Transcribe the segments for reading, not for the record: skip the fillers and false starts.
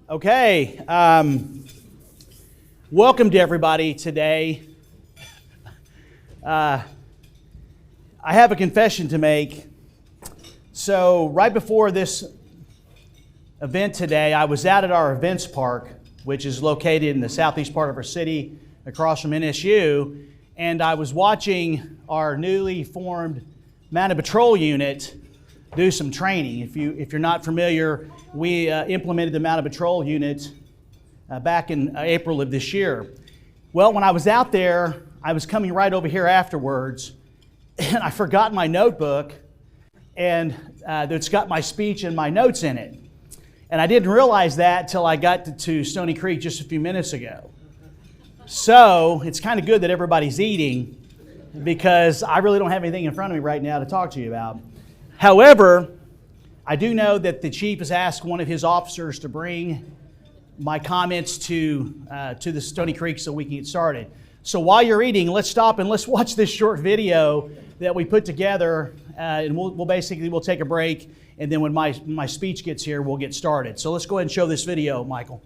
Okay, welcome to everybody today. I have a confession to make. So right before this event today, I was out at our events park, which is located in the southeast part of our city across from NSU, and I was watching our newly formed Mounted Patrol Unit do some training. If you're not familiar, we implemented the Mounted Patrol Unit back in April of this year. Well, when I was out there, I was coming right over here afterwards, and I forgot my notebook, and it's got my speech and my notes in it. And I didn't realize that till I got to Stony Creek just a few minutes ago. So it's kind of good that everybody's eating, because I really don't have anything in front of me right now to talk to you about. However, I do know that the chief has asked one of his officers to bring my comments to the Stony Creek so we can get started. So while you're eating, let's stop and let's watch this short video that we put together, and we'll take a break, and then when my speech gets here, we'll get started. So let's go ahead and show this video, Michael.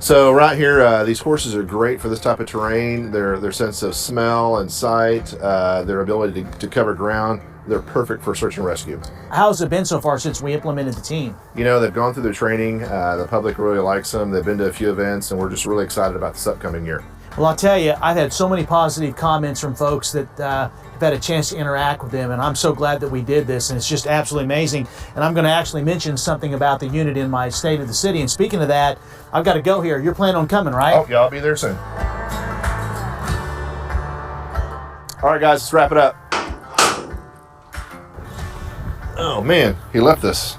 So right here, these horses are great for this type of terrain. Their sense of smell and sight, their ability to cover ground, they're perfect for search and rescue. How's it been so far since we implemented the team? You know, they've gone through their training. The public really likes them. They've been to a few events, and we're just really excited about this upcoming year. Well, I'll tell you, I've had so many positive comments from folks that have had a chance to interact with them, and I'm so glad that we did this, and it's just absolutely amazing. And I'm going to actually mention something about the unit in my State of the City. And speaking of that, I've got to go here. You're planning on coming, right? Oh, yeah, I'll be there soon. All right, guys, let's wrap it up. Oh, man, he left this.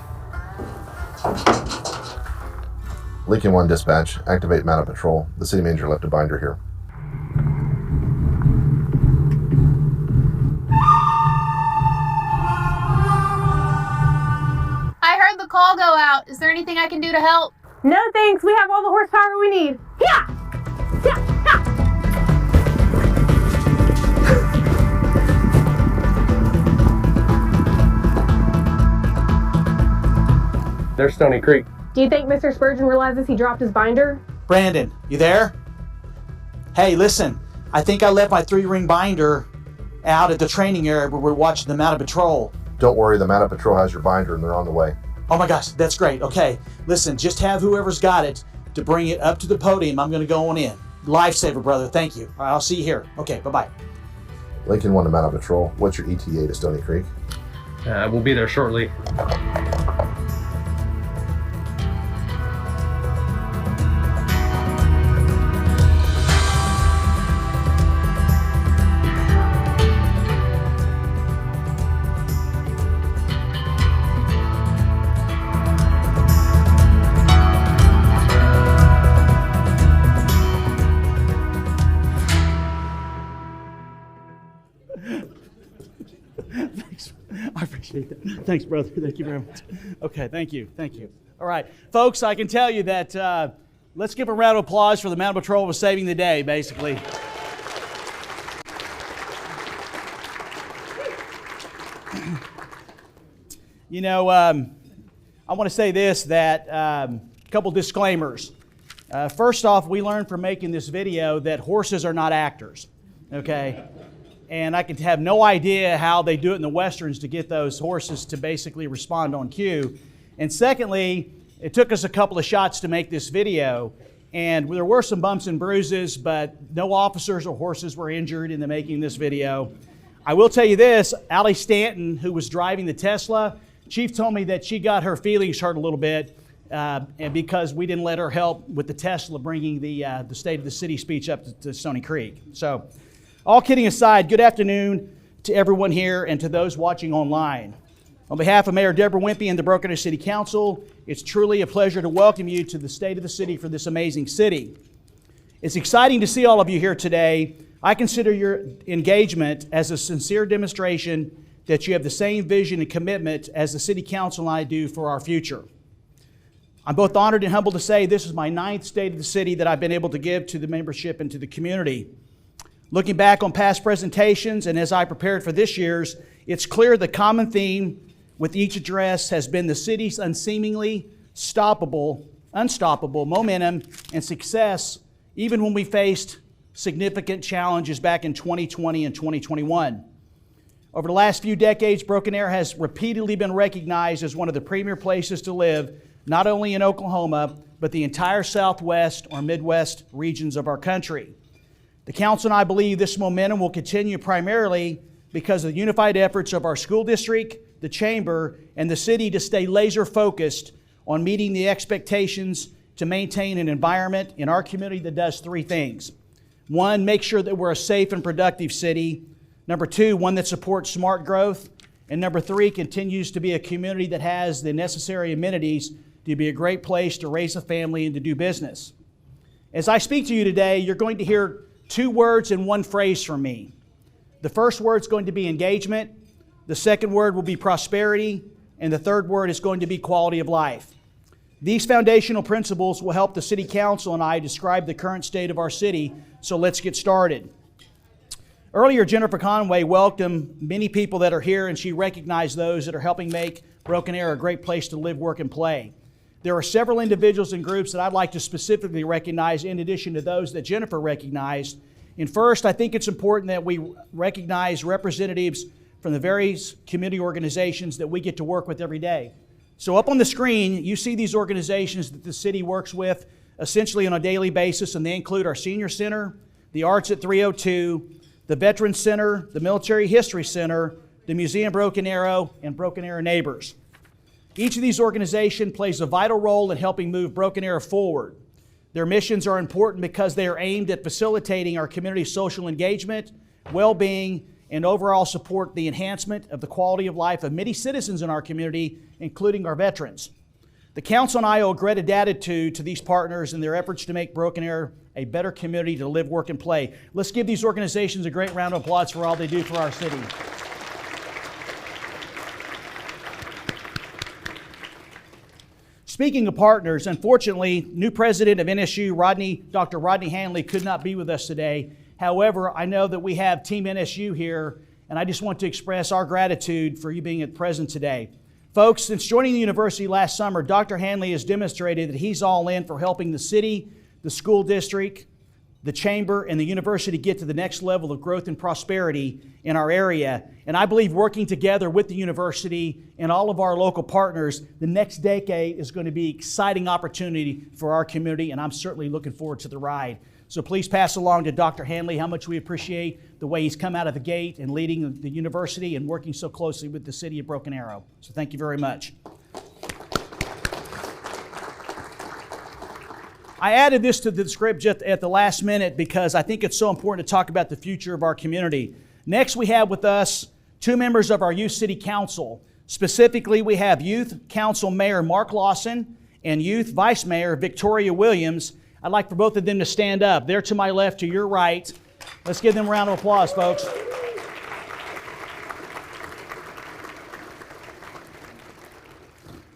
Lincoln 1 dispatch, activate Mounted Patrol. The city manager left a binder here. I heard the call go out. Is there anything I can do to help? No thanks, we have all the horsepower we need. Yeah! Yeah! Yeah! There's Stony Creek. Do you think Mr. Spurgeon realizes he dropped his binder? Brandon, you there? Hey, listen, I think I left my 3-ring binder out at the training area where we're watching the Mounted Patrol. Don't worry, the Mounted Patrol has your binder and they're on the way. Oh my gosh, that's great. Okay, listen, just have whoever's got it to bring it up to the podium. I'm going to go on in. Lifesaver, brother. Thank you. All right, I'll see you here. Okay, bye-bye. Lincoln 1 to Mounted Patrol. What's your ETA to Stony Creek? We'll be there shortly. Thanks. I appreciate that. Thanks, brother. Thank you very much. Okay, thank you. Thank you. All right. Folks, I can tell you that let's give a round of applause for the Mounted Patrol for saving the day, basically. You know, I want to say this, that a couple disclaimers. First off, we learned from making this video that horses are not actors, okay? And I can have no idea how they do it in the Westerns to get those horses to basically respond on cue. And secondly, it took us a couple of shots to make this video, and there were some bumps and bruises, but no officers or horses were injured in the making of this video. I will tell you this, Allie Stanton, who was driving the Tesla, Chief told me that she got her feelings hurt a little bit and because we didn't let her help with the Tesla bringing the State of the City speech up to Stony Creek. So, all kidding aside, good afternoon to everyone here and to those watching online. On behalf of Mayor Deborah Wimpy and the Broken Arrow City Council, it's truly a pleasure to welcome you to the State of the City for this amazing city. It's exciting to see all of you here today. I consider your engagement as a sincere demonstration that you have the same vision and commitment as the City Council and I do for our future. I'm both honored and humbled to say this is my 9th State of the City that I've been able to give to the membership and to the community. Looking back on past presentations and as I prepared for this year's, it's clear the common theme with each address has been the city's unseemingly unstoppable momentum and success even when we faced significant challenges back in 2020 and 2021. Over the last few decades, Broken Arrow has repeatedly been recognized as one of the premier places to live, not only in Oklahoma, but the entire Southwest or Midwest regions of our country. The Council and I believe this momentum will continue primarily because of the unified efforts of our school district, the Chamber, and the city to stay laser focused on meeting the expectations to maintain an environment in our community that does three things. One, make sure that we're a safe and productive city. Number two, one that supports smart growth. And number three, continues to be a community that has the necessary amenities to be a great place to raise a family and to do business. As I speak to you today, you're going to hear two words and one phrase from me. The first word is going to be engagement. The second word will be prosperity. And the third word is going to be quality of life. These foundational principles will help the City Council and I describe the current state of our city. So let's get started. Earlier, Jennifer Conway welcomed many people that are here, and she recognized those that are helping make Broken Arrow a great place to live, work, and play. There are several individuals and groups that I'd like to specifically recognize in addition to those that Jennifer recognized. And first, I think it's important that we recognize representatives from the various community organizations that we get to work with every day. So up on the screen, you see these organizations that the city works with essentially on a daily basis, and they include our Senior Center, the Arts at 302, the Veterans Center, the Military History Center, the Museum Broken Arrow, and Broken Arrow Neighbors. Each of these organizations plays a vital role in helping move Broken Arrow forward. Their missions are important because they are aimed at facilitating our community's social engagement, well-being, and overall support the enhancement of the quality of life of many citizens in our community, including our veterans. The Council and I owe a great gratitude to these partners in their efforts to make Broken Arrow a better community to live, work, and play. Let's give these organizations a great round of applause for all they do for our city. Speaking of partners, unfortunately, new president of NSU, Dr. Rodney Hanley, could not be with us today. However, I know that we have Team NSU here, and I just want to express our gratitude for you being present today. Folks, since joining the university last summer, Dr. Hanley has demonstrated that he's all in for helping the city, the school district, the chamber, and the university get to the next level of growth and prosperity in our area. And I believe working together with the university and all of our local partners, the next decade is going to be an exciting opportunity for our community, and I'm certainly looking forward to the ride. So please pass along to Dr. Hanley how much we appreciate the way he's come out of the gate and leading the university and working so closely with the city of Broken Arrow. So thank you very much. I added this to the script just at the last minute because I think it's so important to talk about the future of our community. Next, we have with us two members of our Youth City Council. Specifically, we have Youth Council Mayor Mark Lawson and Youth Vice Mayor Victoria Williams. I'd like for both of them to stand up. They're to my left, to your right. Let's give them a round of applause, folks.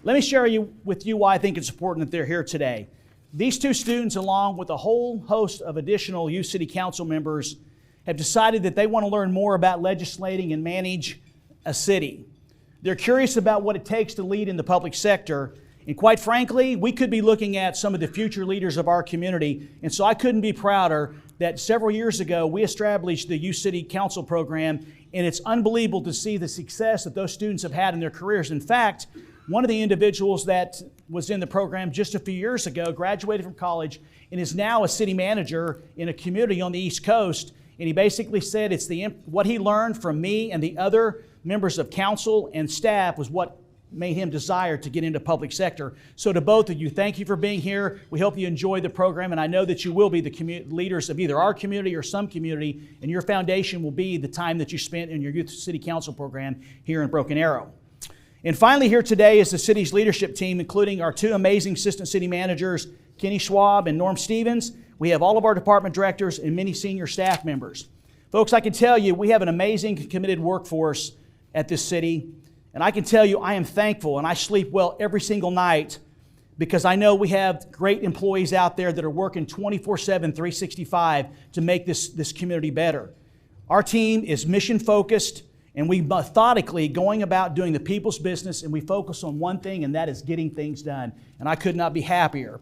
Let me share with you why I think it's important that they're here today. These two students, along with a whole host of additional Youth City Council members, have decided that they want to learn more about legislating and manage a city. They're curious about what it takes to lead in the public sector. And quite frankly, we could be looking at some of the future leaders of our community. And so I couldn't be prouder that several years ago we established the Youth City Council program. And it's unbelievable to see the success that those students have had in their careers. In fact, one of the individuals that was in the program just a few years ago graduated from college and is now a city manager in a community on the East Coast. And he basically said it's what he learned from me and the other members of council and staff was what made him desire to get into public sector. So to both of you, thank you for being here. We hope you enjoy the program, and I know that you will be the leaders of either our community or some community, and your foundation will be the time that you spent in your Youth City Council program here in Broken Arrow. And finally here today is the city's leadership team, including our two amazing assistant city managers, Kenny Schwab and Norm Stevens. We have all of our department directors and many senior staff members. Folks, I can tell you we have an amazing committed workforce at this city. And I can tell you I am thankful and I sleep well every single night because I know we have great employees out there that are working 24/7, 365 to make this community better. Our team is mission focused, and we methodically going about doing the people's business, and we focus on one thing, and that is getting things done. And I could not be happier.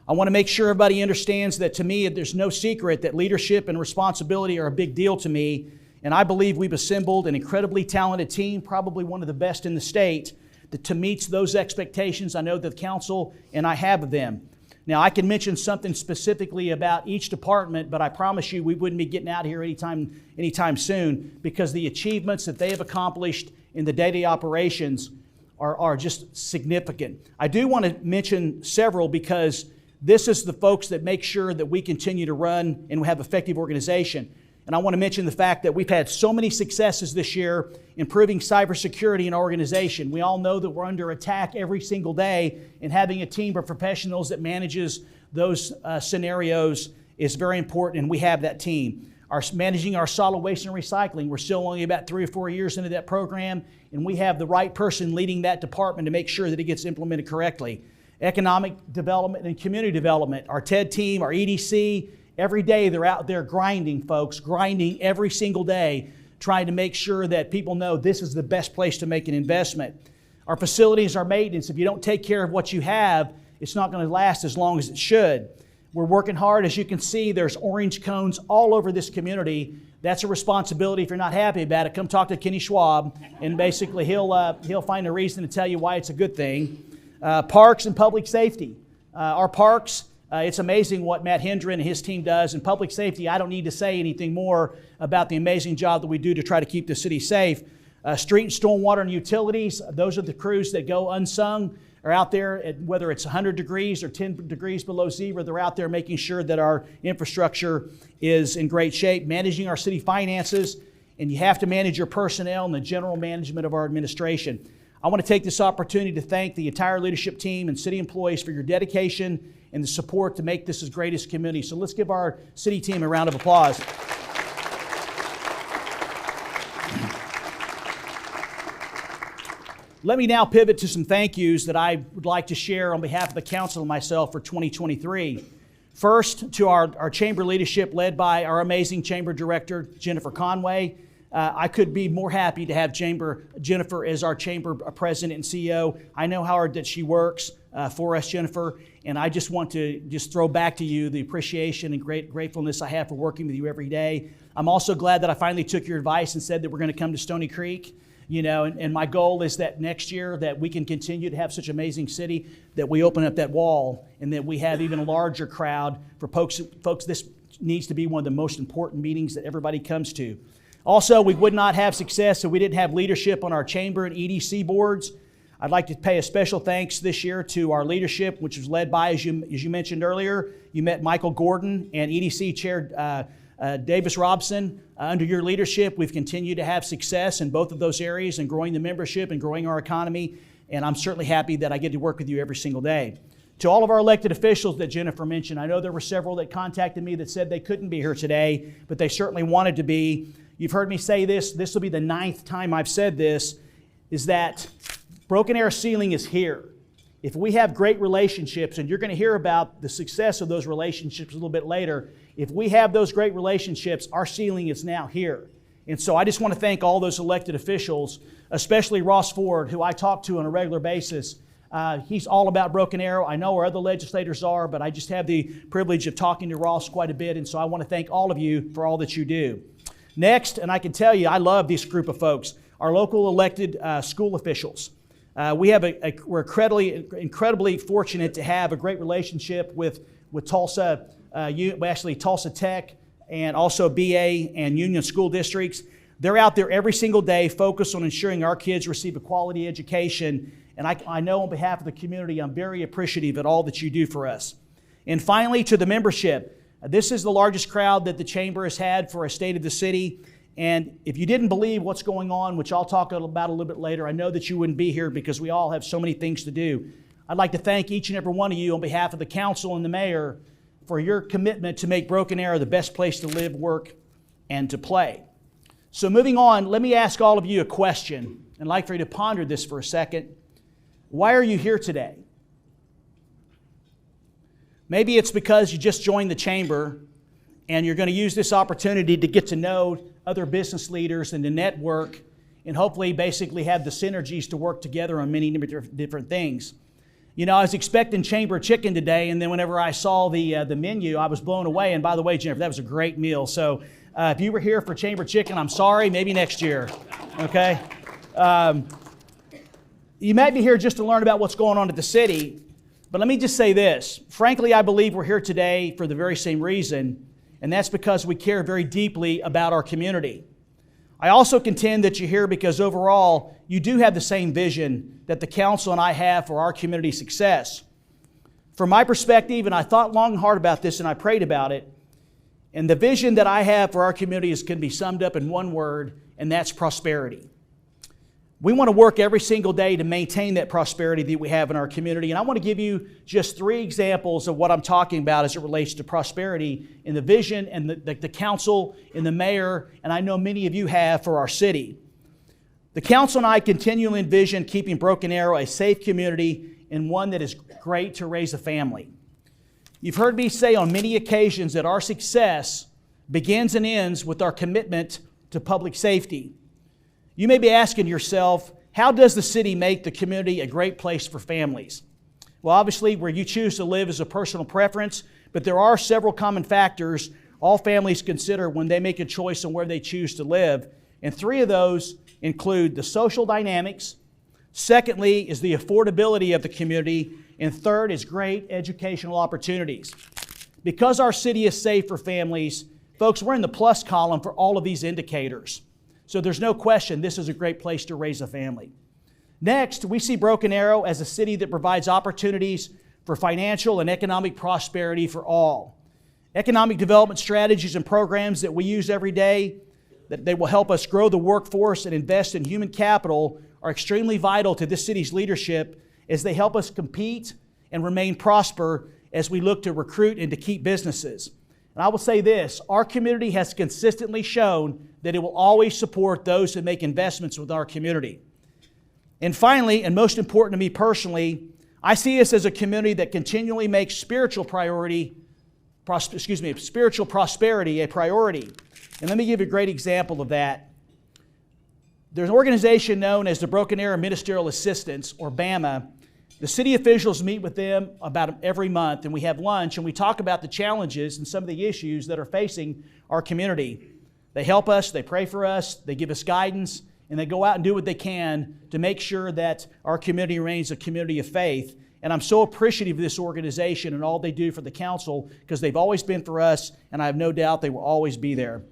I want to make sure everybody understands that to me, there's no secret that leadership and responsibility are a big deal to me. And I believe we've assembled an incredibly talented team, probably one of the best in the state, that to meet those expectations I know that the council and I have of them. Now, I can mention something specifically about each department, but I promise you we wouldn't be getting out here anytime soon, because the achievements that they have accomplished in the day-to-day operations are just significant. I do want to mention several, because this is the folks that make sure that we continue to run and have effective organization. And I want to mention the fact that we've had so many successes this year improving cybersecurity in our organization. We all know that we're under attack every single day, and having a team of professionals that manages those scenarios is very important, and we have that team. Managing our solid waste and recycling, we're still only about 3 or 4 years into that program, and we have the right person leading that department to make sure that it gets implemented correctly. Economic development and community development, our TED team, our EDC, every day they're out there grinding, folks, grinding every single day, trying to make sure that people know this is the best place to make an investment. Our facilities, our maintenance, if you don't take care of what you have, it's not going to last as long as it should. We're working hard. As you can see, there's orange cones all over this community. That's a responsibility. If you're not happy about it, come talk to Kenny Schwab, and basically he'll find a reason to tell you why it's a good thing. Parks and public safety. Our parks, it's amazing what Matt Hendren and his team does. In public safety, I don't need to say anything more about the amazing job that we do to try to keep the city safe. Street and stormwater and utilities, those are the crews that go unsung, are out there, whether it's 100 degrees or 10 degrees below zero, they're out there making sure that our infrastructure is in great shape, managing our city finances, and you have to manage your personnel and the general management of our administration. I want to take this opportunity to thank the entire leadership team and city employees for your dedication and the support to make this as great as community. So let's give our city team a round of applause. Let me now pivot to some thank yous that I would like to share on behalf of the council and myself for 2023. First, to our chamber leadership led by our amazing chamber director, Jennifer Conway. I could be more happy to have Jennifer as our chamber president and CEO. I know how hard that she works for us, Jennifer, and I just want to throw back to you the appreciation and great gratefulness I have for working with you every day. I'm also glad that I finally took your advice and said that we're going to come to Stony Creek. You know, and my goal is that next year that we can continue to have such an amazing city, that we open up that wall and that we have even a larger crowd for folks. This needs to be one of the most important meetings that everybody comes to. Also, we would not have success if we didn't have leadership on our chamber and EDC boards. I'd like to pay a special thanks this year to our leadership, which was led by, as you mentioned earlier, you met Michael Gordon and EDC Chair Davis Robson. Under your leadership, we've continued to have success in both of those areas and growing the membership and growing our economy, and I'm certainly happy that I get to work with you every single day. To all of our elected officials that Jennifer mentioned, I know there were several that contacted me that said they couldn't be here today, but they certainly wanted to be. You've heard me say this will be the 9th time I've said this, is that Broken Arrow Ceiling is here. If we have great relationships, and you're going to hear about the success of those relationships a little bit later, if we have those great relationships, our ceiling is now here. And so I just want to thank all those elected officials, especially Ross Ford, who I talk to on a regular basis. He's all about Broken Arrow. I know our other legislators are, but I just have the privilege of talking to Ross quite a bit, and so I want to thank all of you for all that you do. Next, and I can tell you, I love this group of folks, our local elected school officials. We're incredibly fortunate to have a great relationship with Tulsa, Tulsa Tech, and also BA and Union School Districts. They're out there every single day focused on ensuring our kids receive a quality education. And I know on behalf of the community, I'm very appreciative of all that you do for us. And finally, to the membership. This is the largest crowd that the Chamber has had for a State of the City. And if you didn't believe what's going on, which I'll talk about a little bit later, I know that you wouldn't be here because we all have so many things to do. I'd like to thank each and every one of you on behalf of the council and the mayor for your commitment to make Broken Arrow the best place to live, work, and to play. So moving on, let me ask all of you a question, and I'd like for you to ponder this for a second. Why are you here today? Maybe it's because you just joined the chamber and you're going to use this opportunity to get to know other business leaders and to network and hopefully basically have the synergies to work together on many different things. You know, I was expecting chamber chicken today, and then whenever I saw the menu, I was blown away. And by the way, Jennifer, that was a great meal. So if you were here for chamber chicken, I'm sorry, maybe next year, okay? You might be here just to learn about what's going on at the city, but let me just say this. Frankly, I believe we're here today for the very same reason, and that's because we care very deeply about our community. I also contend that you're here because overall, you do have the same vision that the council and I have for our community success. From my perspective, and I thought long and hard about this and I prayed about it, and the vision that I have for our community can be summed up in one word, and that's prosperity. We want to work every single day to maintain that prosperity that we have in our community. And I want to give you just 3 examples of what I'm talking about as it relates to prosperity in the vision and the council and the mayor, and I know many of you have for our city. The council and I continually envision keeping Broken Arrow a safe community and one that is great to raise a family. You've heard me say on many occasions that our success begins and ends with our commitment to public safety. You may be asking yourself, how does the city make the community a great place for families? Well, obviously, where you choose to live is a personal preference, but there are several common factors all families consider when they make a choice on where they choose to live. And 3 of those include the social dynamics. Secondly is the affordability of the community. And third is great educational opportunities. Because our city is safe for families, folks, we're in the plus column for all of these indicators. So there's no question this is a great place to raise a family. Next, we see Broken Arrow as a city that provides opportunities for financial and economic prosperity for all. Economic development strategies and programs that we use every day, that they will help us grow the workforce and invest in human capital, are extremely vital to this city's leadership as they help us compete and remain prosper as we look to recruit and to keep businesses. And I will say this, our community has consistently shown that it will always support those who make investments with our community. And finally, and most important to me personally, I see us as a community that continually makes spiritual prosperity a priority. And let me give you a great example of that. There's an organization known as the Broken Arrow Ministerial Assistants, or BAMA. The city officials meet with them about every month, and we have lunch, and we talk about the challenges and some of the issues that are facing our community. They help us, they pray for us, they give us guidance, and they go out and do what they can to make sure that our community remains a community of faith. And I'm so appreciative of this organization and all they do for the council because they've always been for us, and I have no doubt they will always be there.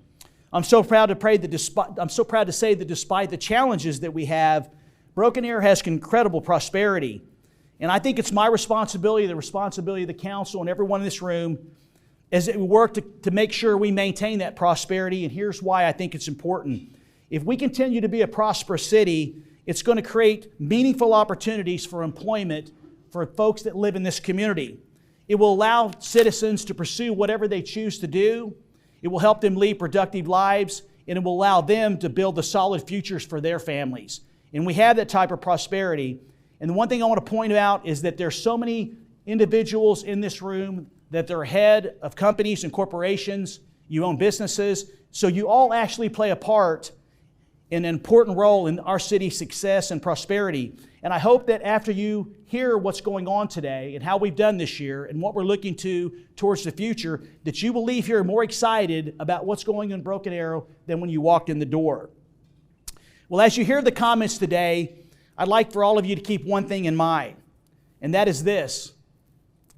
I'm so proud to say that despite the challenges that we have, Broken Arrow has incredible prosperity. And I think it's my responsibility, the responsibility of the council and everyone in this room, as we work to make sure we maintain that prosperity. And here's why I think it's important. If we continue to be a prosperous city, it's going to create meaningful opportunities for employment for folks that live in this community. It will allow citizens to pursue whatever they choose to do. It will help them lead productive lives, and it will allow them to build the solid futures for their families. And we have that type of prosperity. And the one thing I want to point out is that there's so many individuals in this room that they're head of companies and corporations. You own businesses. So you all actually play a part in an important role in our city's success and prosperity. And I hope that after you hear what's going on today and how we've done this year and what we're looking towards the future, that you will leave here more excited about what's going on in Broken Arrow than when you walked in the door. Well, as you hear the comments today, I'd like for all of you to keep one thing in mind, and that is this.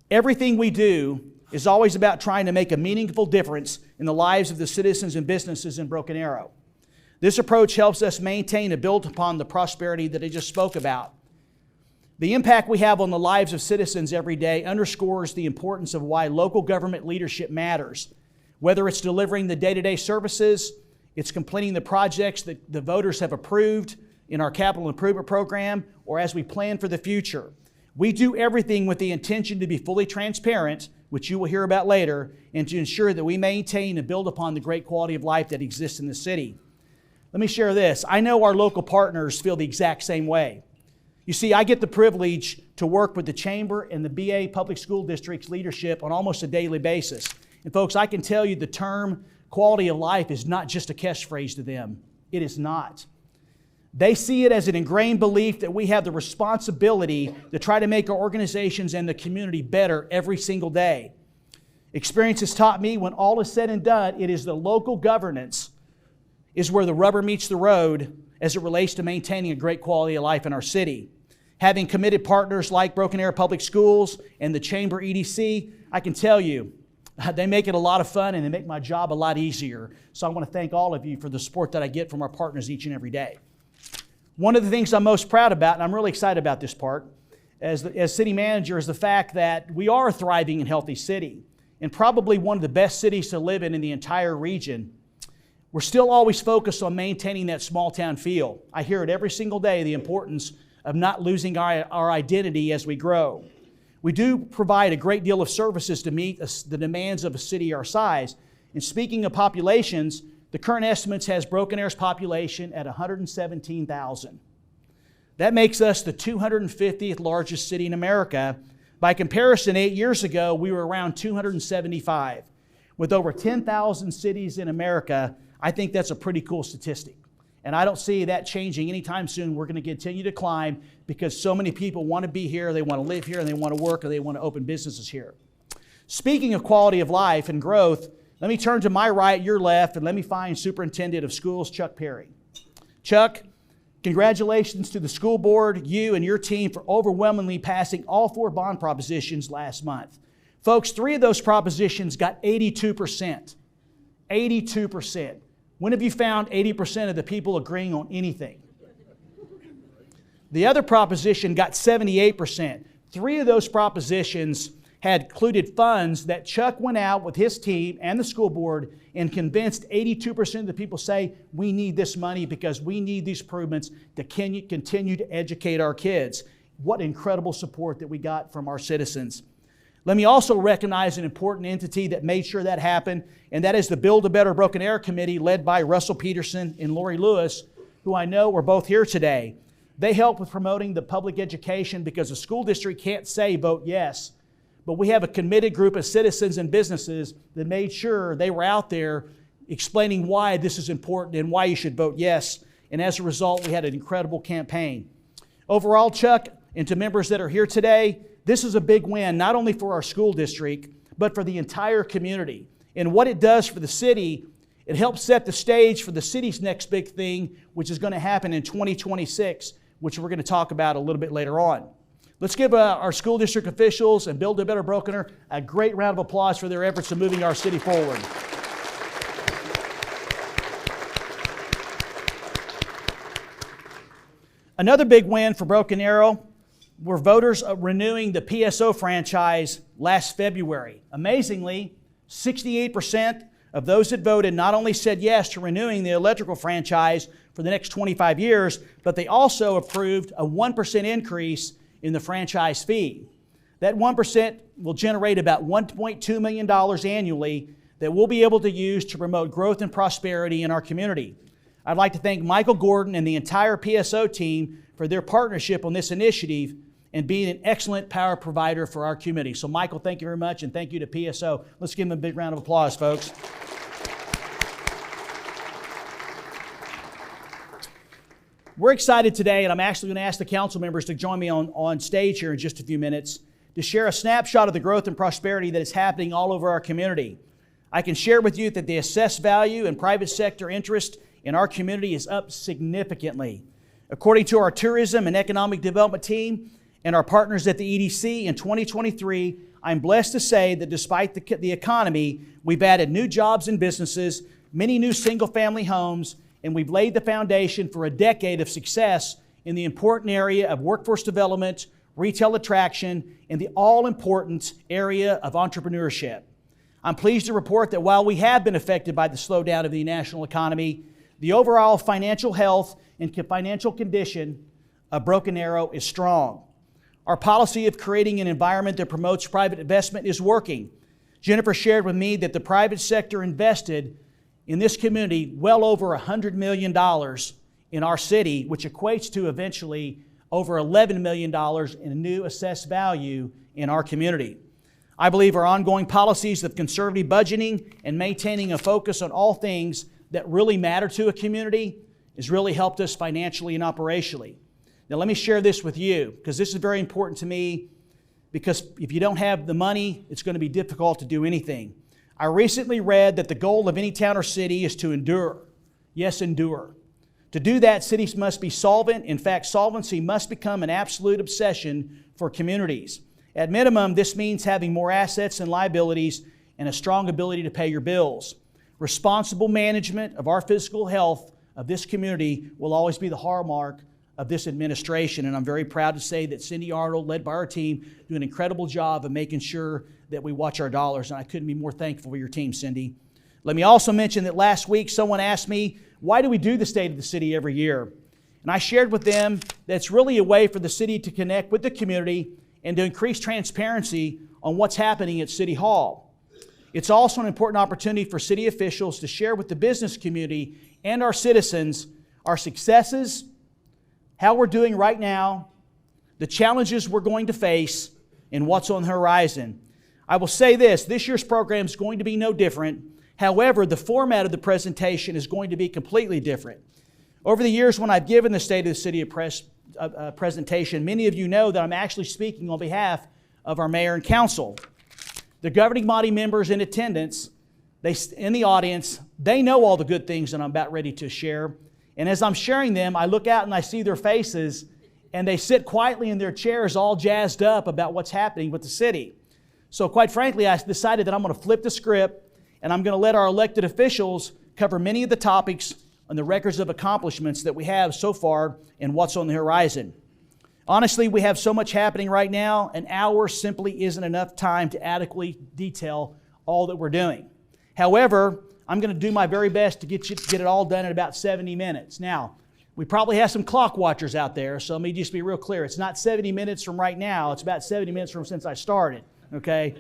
Everything we do is always about trying to make a meaningful difference in the lives of the citizens and businesses in Broken Arrow. This approach helps us maintain and build upon the prosperity that I just spoke about. The impact we have on the lives of citizens every day underscores the importance of why local government leadership matters. Whether it's delivering the day-to-day services, it's completing the projects that the voters have approved in our capital improvement program, or as we plan for the future. We do everything with the intention to be fully transparent, which you will hear about later, and to ensure that we maintain and build upon the great quality of life that exists in the city. Let me share this. I know our local partners feel the exact same way. You see, I get the privilege to work with the Chamber and the BA Public School District's leadership on almost a daily basis. And folks, I can tell you the term quality of life is not just a catchphrase to them. It is not. They see it as an ingrained belief that we have the responsibility to try to make our organizations and the community better every single day. Experience has taught me when all is said and done, it is the local governance is where the rubber meets the road as it relates to maintaining a great quality of life in our city. Having committed partners like Broken Arrow Public Schools and the Chamber EDC, I can tell you, they make it a lot of fun and they make my job a lot easier. So I want to thank all of you for the support that I get from our partners each and every day. One of the things I'm most proud about, and I'm really excited about this part, as city manager, is the fact that we are a thriving and healthy city, and probably one of the best cities to live in the entire region. We're still always focused on maintaining that small town feel. I hear it every single day, the importance of not losing our identity as we grow. We do provide a great deal of services to meet the demands of a city our size. And speaking of populations, the current estimates has Broken Arrow's population at 117,000. That makes us the 250th largest city in America. By comparison, 8 years ago, we were around 275. With over 10,000 cities in America, I think that's a pretty cool statistic. And I don't see that changing anytime soon. We're going to continue to climb because so many people want to be here, they want to live here, and they want to work, or they want to open businesses here. Speaking of quality of life and growth, let me turn to my right, your left, and let me find Superintendent of Schools, Chuck Perry. Chuck, congratulations to the school board, you and your team for overwhelmingly passing all 4 bond propositions last month. Folks, 3 of those propositions got 82%. 82%. When have you found 80% of the people agreeing on anything? The other proposition got 78%. 3 of those propositions had included funds that Chuck went out with his team and the school board and convinced 82% of the people say, we need this money because we need these improvements to continue to educate our kids. What incredible support that we got from our citizens. Let me also recognize an important entity that made sure that happened, and that is the Build a Better Broken Arrow Committee led by Russell Peterson and Lori Lewis, who I know are both here today. They help with promoting the public education because the school district can't say vote yes, but we have a committed group of citizens and businesses that made sure they were out there explaining why this is important and why you should vote yes, and as a result, we had an incredible campaign. Overall, Chuck, and to members that are here today, this is a big win, not only for our school district, but for the entire community. And what it does for the city, it helps set the stage for the city's next big thing, which is going to happen in 2026, which we're going to talk about a little bit later on. Let's give our school district officials and Build a Better Broken Arrow a great round of applause for their efforts in moving our city forward. Another big win for Broken Arrow were voters renewing the PSO franchise last February. Amazingly, 68% of those that voted not only said yes to renewing the electrical franchise for the next 25 years, but they also approved a 1% increase in the franchise fee. That 1% will generate about $1.2 million annually that we'll be able to use to promote growth and prosperity in our community. I'd like to thank Michael Gordon and the entire PSO team for their partnership on this initiative and being an excellent power provider for our community. So Michael, thank you very much, and thank you to PSO. Let's give them a big round of applause, folks. We're excited today, and I'm actually going to ask the council members to join me on stage here in just a few minutes to share a snapshot of the growth and prosperity that is happening all over our community. I can share with you that the assessed value and private sector interest in our community is up significantly. According to our tourism and economic development team and our partners at the EDC in 2023, I'm blessed to say that despite the economy, we've added new jobs and businesses, many new single-family homes, and we've laid the foundation for a decade of success in the important area of workforce development, retail attraction, and the all-important area of entrepreneurship. I'm pleased to report that while we have been affected by the slowdown of the national economy, the overall financial health and financial condition of Broken Arrow is strong. Our policy of creating an environment that promotes private investment is working. Jennifer shared with me that the private sector invested in this community well over $100 million in our city, which equates to eventually over $11 million in new assessed value in our community. I believe our ongoing policies of conservative budgeting and maintaining a focus on all things that really matter to a community has really helped us financially and operationally. Now let me share this with you, because this is very important to me, because if you don't have the money, it's going to be difficult to do anything. I recently read that the goal of any town or city is to endure. Yes, endure. To do that, cities must be solvent. In fact, solvency must become an absolute obsession for communities. At minimum, this means having more assets and liabilities and a strong ability to pay your bills. Responsible management of our physical health of this community will always be the hallmark of this administration, and I'm very proud to say that Cindy Arnold, led by our team, do an incredible job of making sure that we watch our dollars, and I couldn't be more thankful for your team, Cindy. Let me also mention that last week someone asked me, why do we do the State of the City every year? And I shared with them that it's really a way for the city to connect with the community and to increase transparency on what's happening at City Hall. It's also an important opportunity for city officials to share with the business community and our citizens our successes, how we're doing right now, the challenges we're going to face, and what's on the horizon. I will say this year's program is going to be no different. However, the format of the presentation is going to be completely different. Over the years when I've given the State of the City presentation, many of you know that I'm actually speaking on behalf of our mayor and council. The governing body members in attendance, in the audience, they know all the good things that I'm about ready to share. And as I'm sharing them, I look out and I see their faces, and they sit quietly in their chairs all jazzed up about what's happening with the city. So quite frankly, I decided that I'm going to flip the script, and I'm going to let our elected officials cover many of the topics and the records of accomplishments that we have so far and what's on the horizon. Honestly, we have so much happening right now, an hour simply isn't enough time to adequately detail all that we're doing. However, I'm going to do my very best to get it all done in about 70 minutes. Now, we probably have some clock watchers out there, so let me just be real clear. It's not 70 minutes from right now. It's about 70 minutes from since I started, okay?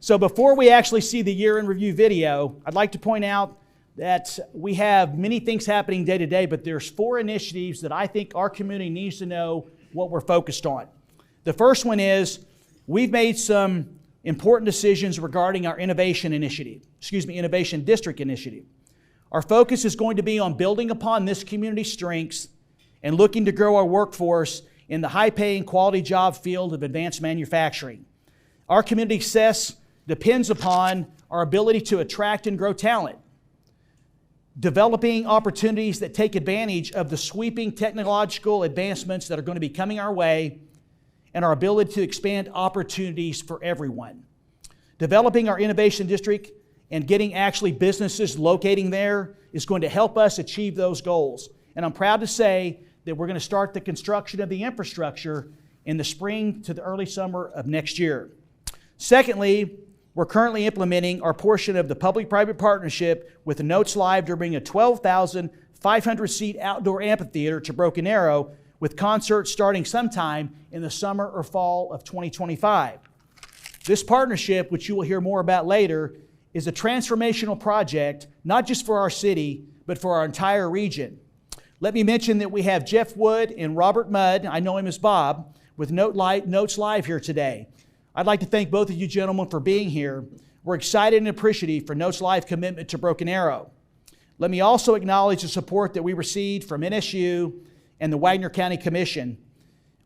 So before we actually see the year in review video, I'd like to point out that we have many things happening day to day, but there's 4 initiatives that I think our community needs to know what we're focused on. The first one is we've made some important decisions regarding our innovation district initiative. Our focus is going to be on building upon this community's strengths and looking to grow our workforce in the high-paying, quality job field of advanced manufacturing. Our community success depends upon our ability to attract and grow talent, developing opportunities that take advantage of the sweeping technological advancements that are going to be coming our way, and our ability to expand opportunities for everyone. Developing our innovation district and getting actually businesses locating there is going to help us achieve those goals. And I'm proud to say that we're going to start the construction of the infrastructure in the spring to the early summer of next year. Secondly, we're currently implementing our portion of the public-private partnership with the Notes Live to bring a 12,500-seat outdoor amphitheater to Broken Arrow, with concerts starting sometime in the summer or fall of 2025. This partnership, which you will hear more about later, is a transformational project, not just for our city, but for our entire region. Let me mention that we have Jeff Wood and Robert Mudd, I know him as Bob, with Notes Live here today. I'd like to thank both of you gentlemen for being here. We're excited and appreciative for Notes Live commitment to Broken Arrow. Let me also acknowledge the support that we received from NSU and the Wagner County Commission.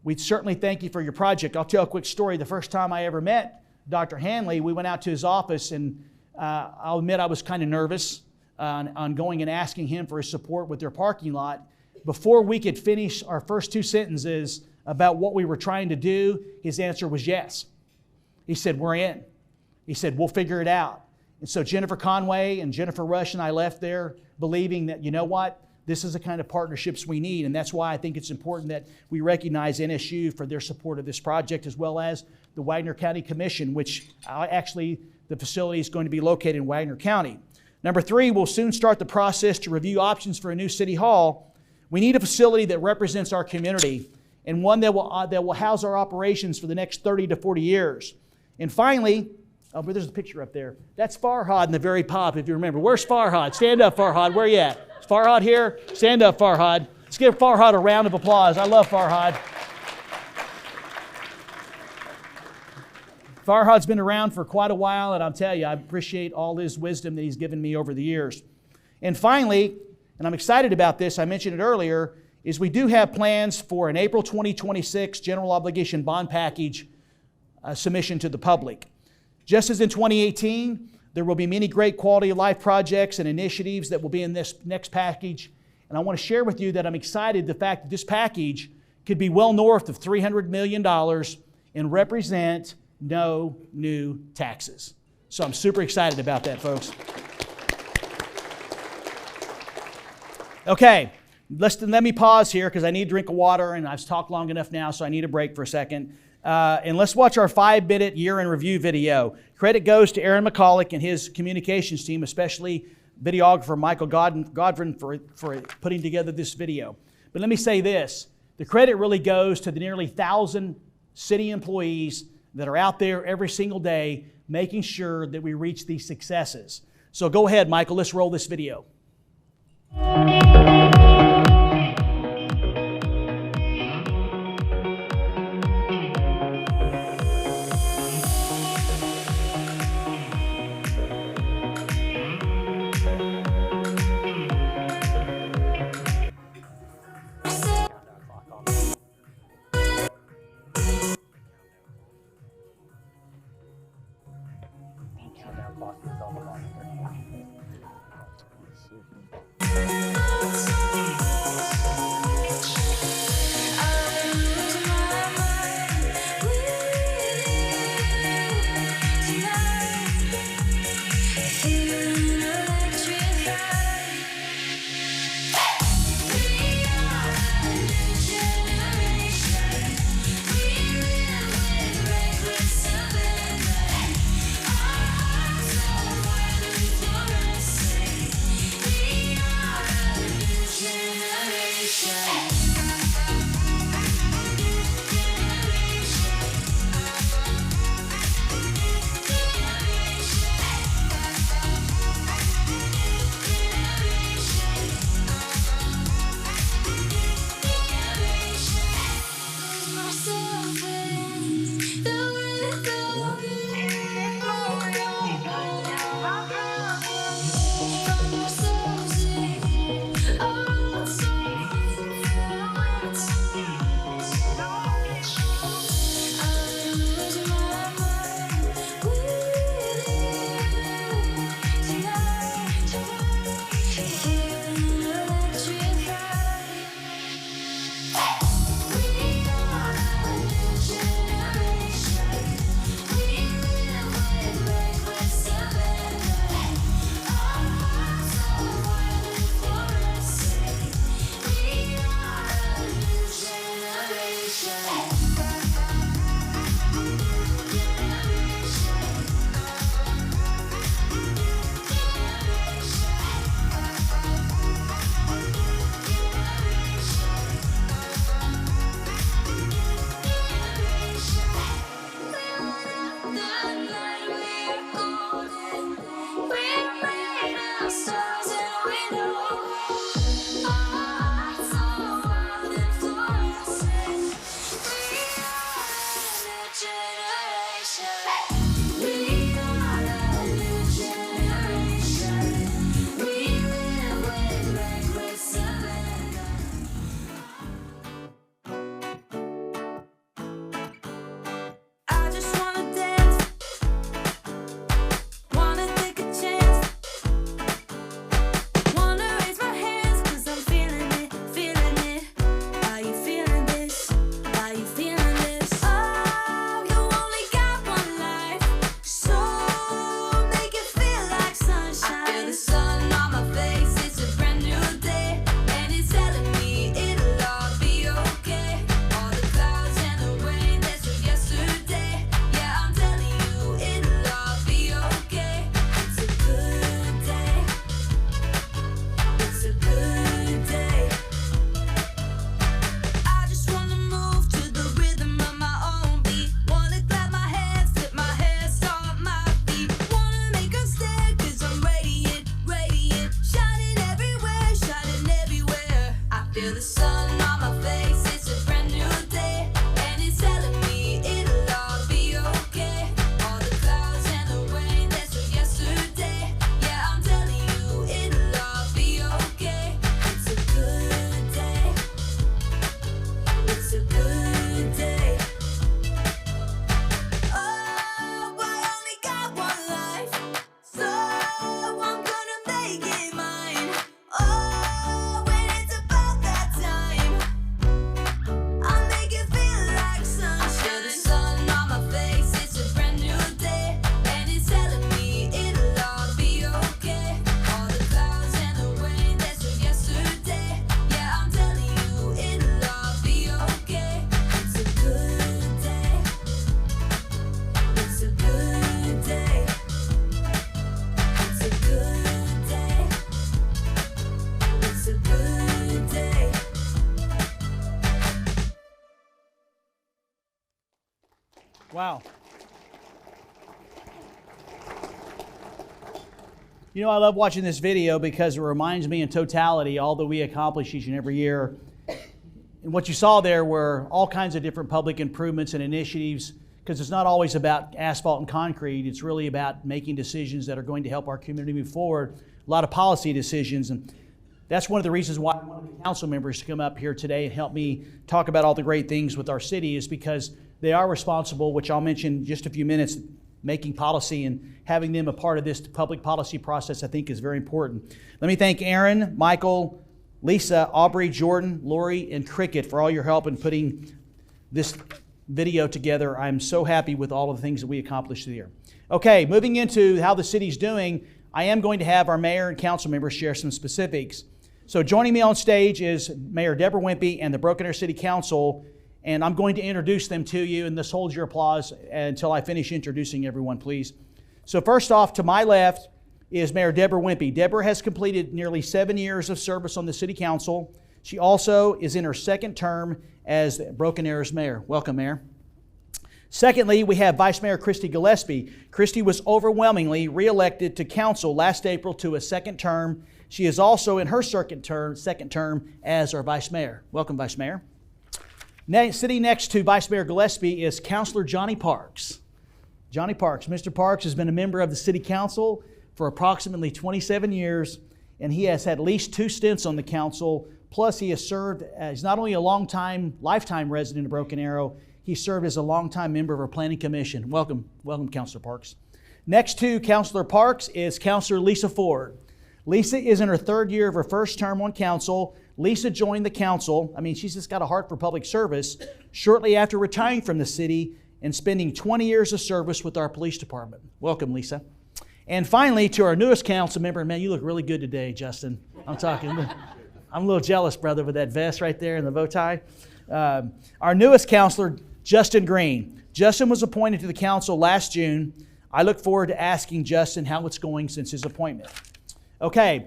We certainly thank you for your project. I'll tell a quick story. The first time I ever met Dr. Hanley, we went out to his office, and I'll admit I was kind of nervous on going and asking him for his support with their parking lot. Before we could finish our first 2 sentences about what we were trying to do, his answer was yes. He said, we're in. He said, we'll figure it out. And so Jennifer Conway and Jennifer Rush and I left there believing that, you know what? This is the kind of partnerships we need, and that's why I think it's important that we recognize NSU for their support of this project, as well as the Wagner County Commission, which actually the facility is going to be located in Wagner County. Number 3, we'll soon start the process to review options for a new city hall. We need a facility that represents our community and one that will house our operations for the next 30 to 40 years. And finally, oh, but there's a picture up there. That's Farhad in the very top, if you remember. Where's Farhad? Stand up, Farhad. Where you at? Is Farhad here? Stand up, Farhad. Let's give Farhad a round of applause. I love Farhad. Farhad's been around for quite a while, and I'll tell you, I appreciate all his wisdom that he's given me over the years. And finally, and I'm excited about this, I mentioned it earlier, is we do have plans for an April 2026 general obligation bond package submission to the public. Just as in 2018, there will be many great quality of life projects and initiatives that will be in this next package. And I want to share with you that I'm excited the fact that this package could be well north of $300 million and represent no new taxes. So I'm super excited about that, folks. Okay, let me pause here because I need a drink of water, and I've talked long enough now, so I need a break for a second. And let's watch our 5-minute year in review video. Credit goes to Aaron McCulloch and his communications team, especially videographer Michael Godwin for putting together this video. But let me say this, the credit really goes to the nearly 1,000 city employees that are out there every single day making sure that we reach these successes. So go ahead, Michael, let's roll this video. Countdown clock is on the monitor. Wow. You know, I love watching this video because it reminds me in totality all that we accomplish each and every year. And what you saw there were all kinds of different public improvements and initiatives, because it's not always about asphalt and concrete. It's really about making decisions that are going to help our community move forward. A lot of policy decisions. And that's one of the reasons why I wanted the council members to come up here today and help me talk about all the great things with our city, is because they are responsible, which I'll mention in just a few minutes, making policy, and having them a part of this public policy process I think is very important. Let me thank Aaron, Michael, Lisa, Aubrey, Jordan, Lori, and Cricket for all your help in putting this video together. I'm so happy with all of the things that we accomplished this year. Okay, moving into how the city's doing, I am going to have our mayor and council members share some specifics. So joining me on stage is Mayor Deborah Wimpy and the Broken Arrow City Council, and I'm going to introduce them to you, and this holds your applause until I finish introducing everyone, please. So first off, to my left is Mayor Deborah Wimpy. Deborah has completed nearly 7 years of service on the City Council. She also is in her second term as Broken Arrow's mayor. Welcome, Mayor. Secondly, we have Vice Mayor Christy Gillespie. Christy was overwhelmingly reelected to council last April to a second term. She is also in her second term as our Vice Mayor. Welcome, Vice Mayor. Sitting next to Vice Mayor Gillespie is Councilor Johnny Parks. Johnny Parks. Mr. Parks has been a member of the City Council for approximately 27 years, and he has had at least 2 stints on the council. Plus, he has served as not only a lifetime resident of Broken Arrow, he served as a longtime member of our Planning Commission. Welcome, Councilor Parks. Next to Councilor Parks is Councilor Lisa Ford. Lisa is in her 3rd year of her first term on council. Lisa joined the council, she's just got a heart for public service, shortly after retiring from the city and spending 20 years of service with our police department. Welcome, Lisa. And finally, to our newest council member, man, you look really good today, Justin. I'm a little jealous, brother, with that vest right there and the bow tie. Our newest councilor, Justin Green. Justin was appointed to the council last June. I look forward to asking Justin how it's going since his appointment. Okay,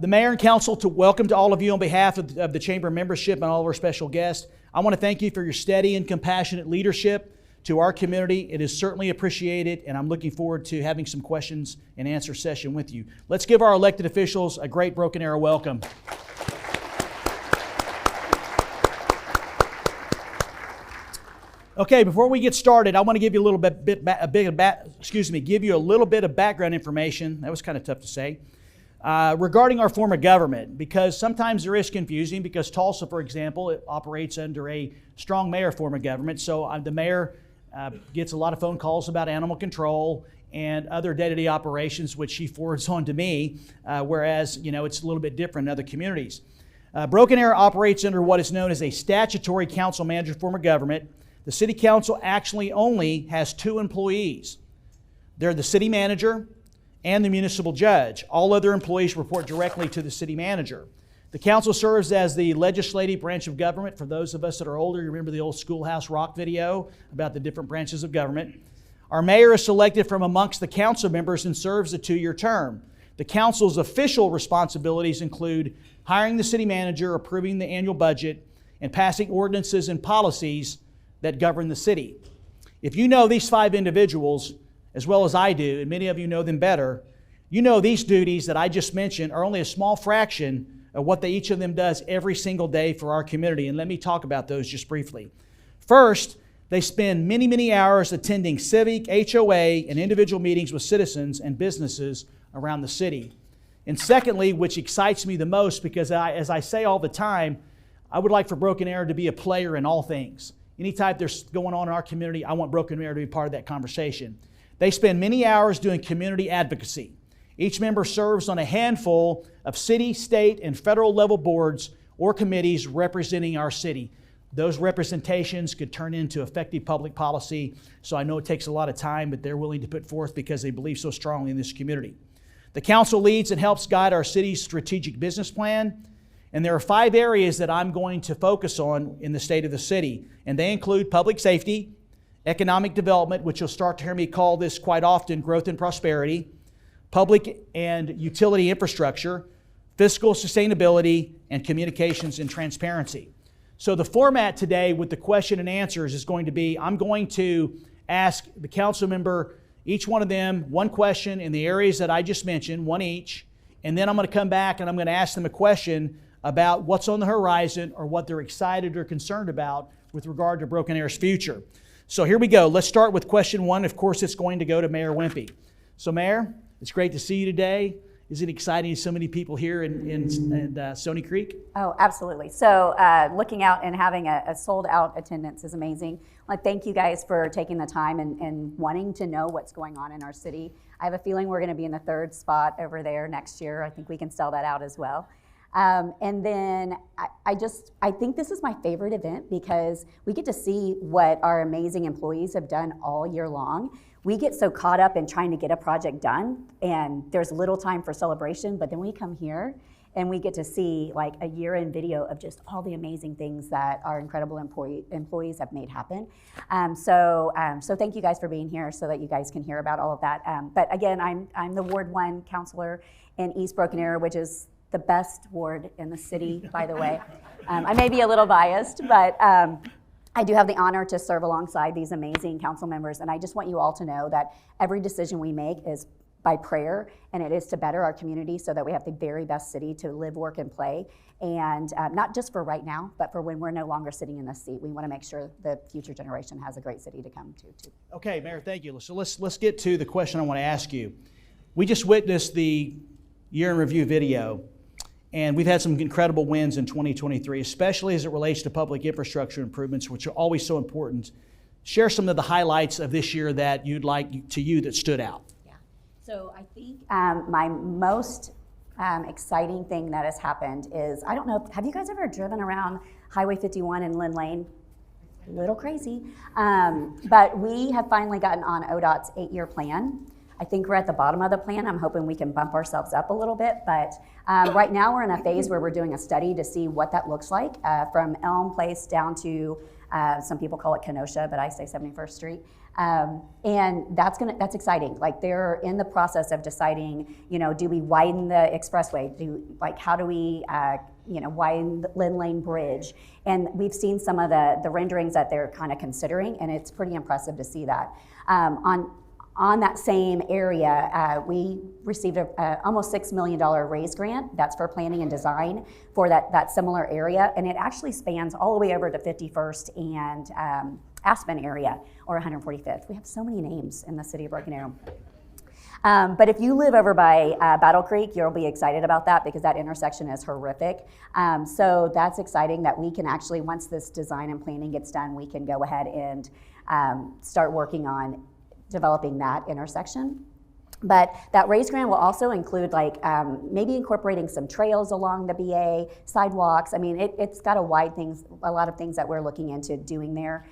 the mayor and council, welcome to all of you on behalf of the chamber membership and all of our special guests. I want to thank you for your steady and compassionate leadership to our community. It is certainly appreciated, and I'm looking forward to having some questions and answer session with you. Let's give our elected officials a great Broken Arrow welcome. Okay, before we get started, I want to give you a little bit of background information. That was kind of tough to say. Regarding our form of government, because sometimes there is confusing, because Tulsa, for example, it operates under a strong mayor form of government. So the mayor gets a lot of phone calls about animal control and other day-to-day operations, which she forwards on to me, whereas it's a little bit different in other communities. Broken Arrow operates under what is known as a statutory council manager form of government. The city council actually only has 2 employees. They're the city manager and the municipal judge. All other employees report directly to the city manager. The council serves as the legislative branch of government. For those of us that are older, you remember the old Schoolhouse Rock video about the different branches of government. Our mayor is selected from amongst the council members and serves a 2-year term. The council's official responsibilities include hiring the city manager, approving the annual budget, and passing ordinances and policies that govern the city. If you know these 5 individuals as well as I do, and many of you know them better, you know these duties that I just mentioned are only a small fraction of what each of them does every single day for our community. And let me talk about those just briefly. First, they spend many, many hours attending civic, HOA, and individual meetings with citizens and businesses around the city. And secondly, which excites me the most, because as I say all the time, I would like for Broken Arrow to be a player in all things. Anytime there's going on in our community, I want Broken Arrow to be part of that conversation. They spend many hours doing community advocacy. Each member serves on a handful of city, state, and federal level boards or committees representing our city. Those representations could turn into effective public policy, so I know it takes a lot of time, but they're willing to put forth because they believe so strongly in this community. The council leads and helps guide our city's strategic business plan. And there are 5 areas that I'm going to focus on in the state of the city. And they include public safety, economic development, which you'll start to hear me call this quite often, growth and prosperity, public and utility infrastructure, fiscal sustainability, and communications and transparency. So the format today with the question and answers is going to be, I'm going to ask the council member, each one of them, one question in the areas that I just mentioned, one each, and then I'm going to come back and I'm going to ask them a question about what's on the horizon or what they're excited or concerned about with regard to Broken Arrow's future. So here we go. Let's start with question one. Of course, it's going to go to Mayor Wimpy. So Mayor, it's great to see you today. Is it exciting, so many people here in Stony Creek? Oh, absolutely. So looking out and having a sold out attendance is amazing. I thank you guys for taking the time and wanting to know what's going on in our city. I have a feeling we're going to be in the 3rd spot over there next year. I think we can sell that out as well. And then I think this is my favorite event because we get to see what our amazing employees have done all year long. We get so caught up in trying to get a project done, and there's little time for celebration, but then we come here and we get to see like a year-end video of just all the amazing things that our incredible employees have made happen. So thank you guys for being here so that you guys can hear about all of that. But again, I'm the Ward 1 counselor in East Broken Arrow, which is the best ward in the city, by the way. I may be a little biased, but I do have the honor to serve alongside these amazing council members, and I just want you all to know that every decision we make is by prayer, and it is to better our community so that we have the very best city to live, work, and play, and not just for right now, but for when we're no longer sitting in this seat. We want to make sure the future generation has a great city to come to, too. Okay, Mayor, thank you. So let's get to the question I want to ask you. We just witnessed the year in review video, and we've had some incredible wins in 2023, especially as it relates to public infrastructure improvements, which are always so important. Share some of the highlights of this year that you'd like to you that stood out. Yeah. So I think my most exciting thing that has happened is, I don't know, have you guys ever driven around Highway 51 in Lynn Lane? A little crazy. But we have finally gotten on ODOT's 8-year plan. I think we're at the bottom of the plan. I'm hoping we can bump ourselves up a little bit, but right now we're in a phase where we're doing a study to see what that looks like from Elm Place down to, some people call it Kenosha, but I say 71st Street. And that's exciting. Like they're in the process of deciding, do we widen the expressway? How do we, widen the Lynn Lane Bridge? And we've seen some of the renderings that they're kind of considering, and it's pretty impressive to see that. On that same area, we received a almost $6 million RAISE grant. That's for planning and design for that similar area. And it actually spans all the way over to 51st and Aspen area, or 145th. We have so many names in the city of Broken Arrow. But if you live over by Battle Creek, you'll be excited about that because that intersection is horrific. So that's exciting that we can actually, once this design and planning gets done, we can go ahead and start working on developing that intersection. But that RAISE grant will also include maybe incorporating some trails along the BA, sidewalks. I mean, it's got a lot of things that we're looking into doing there.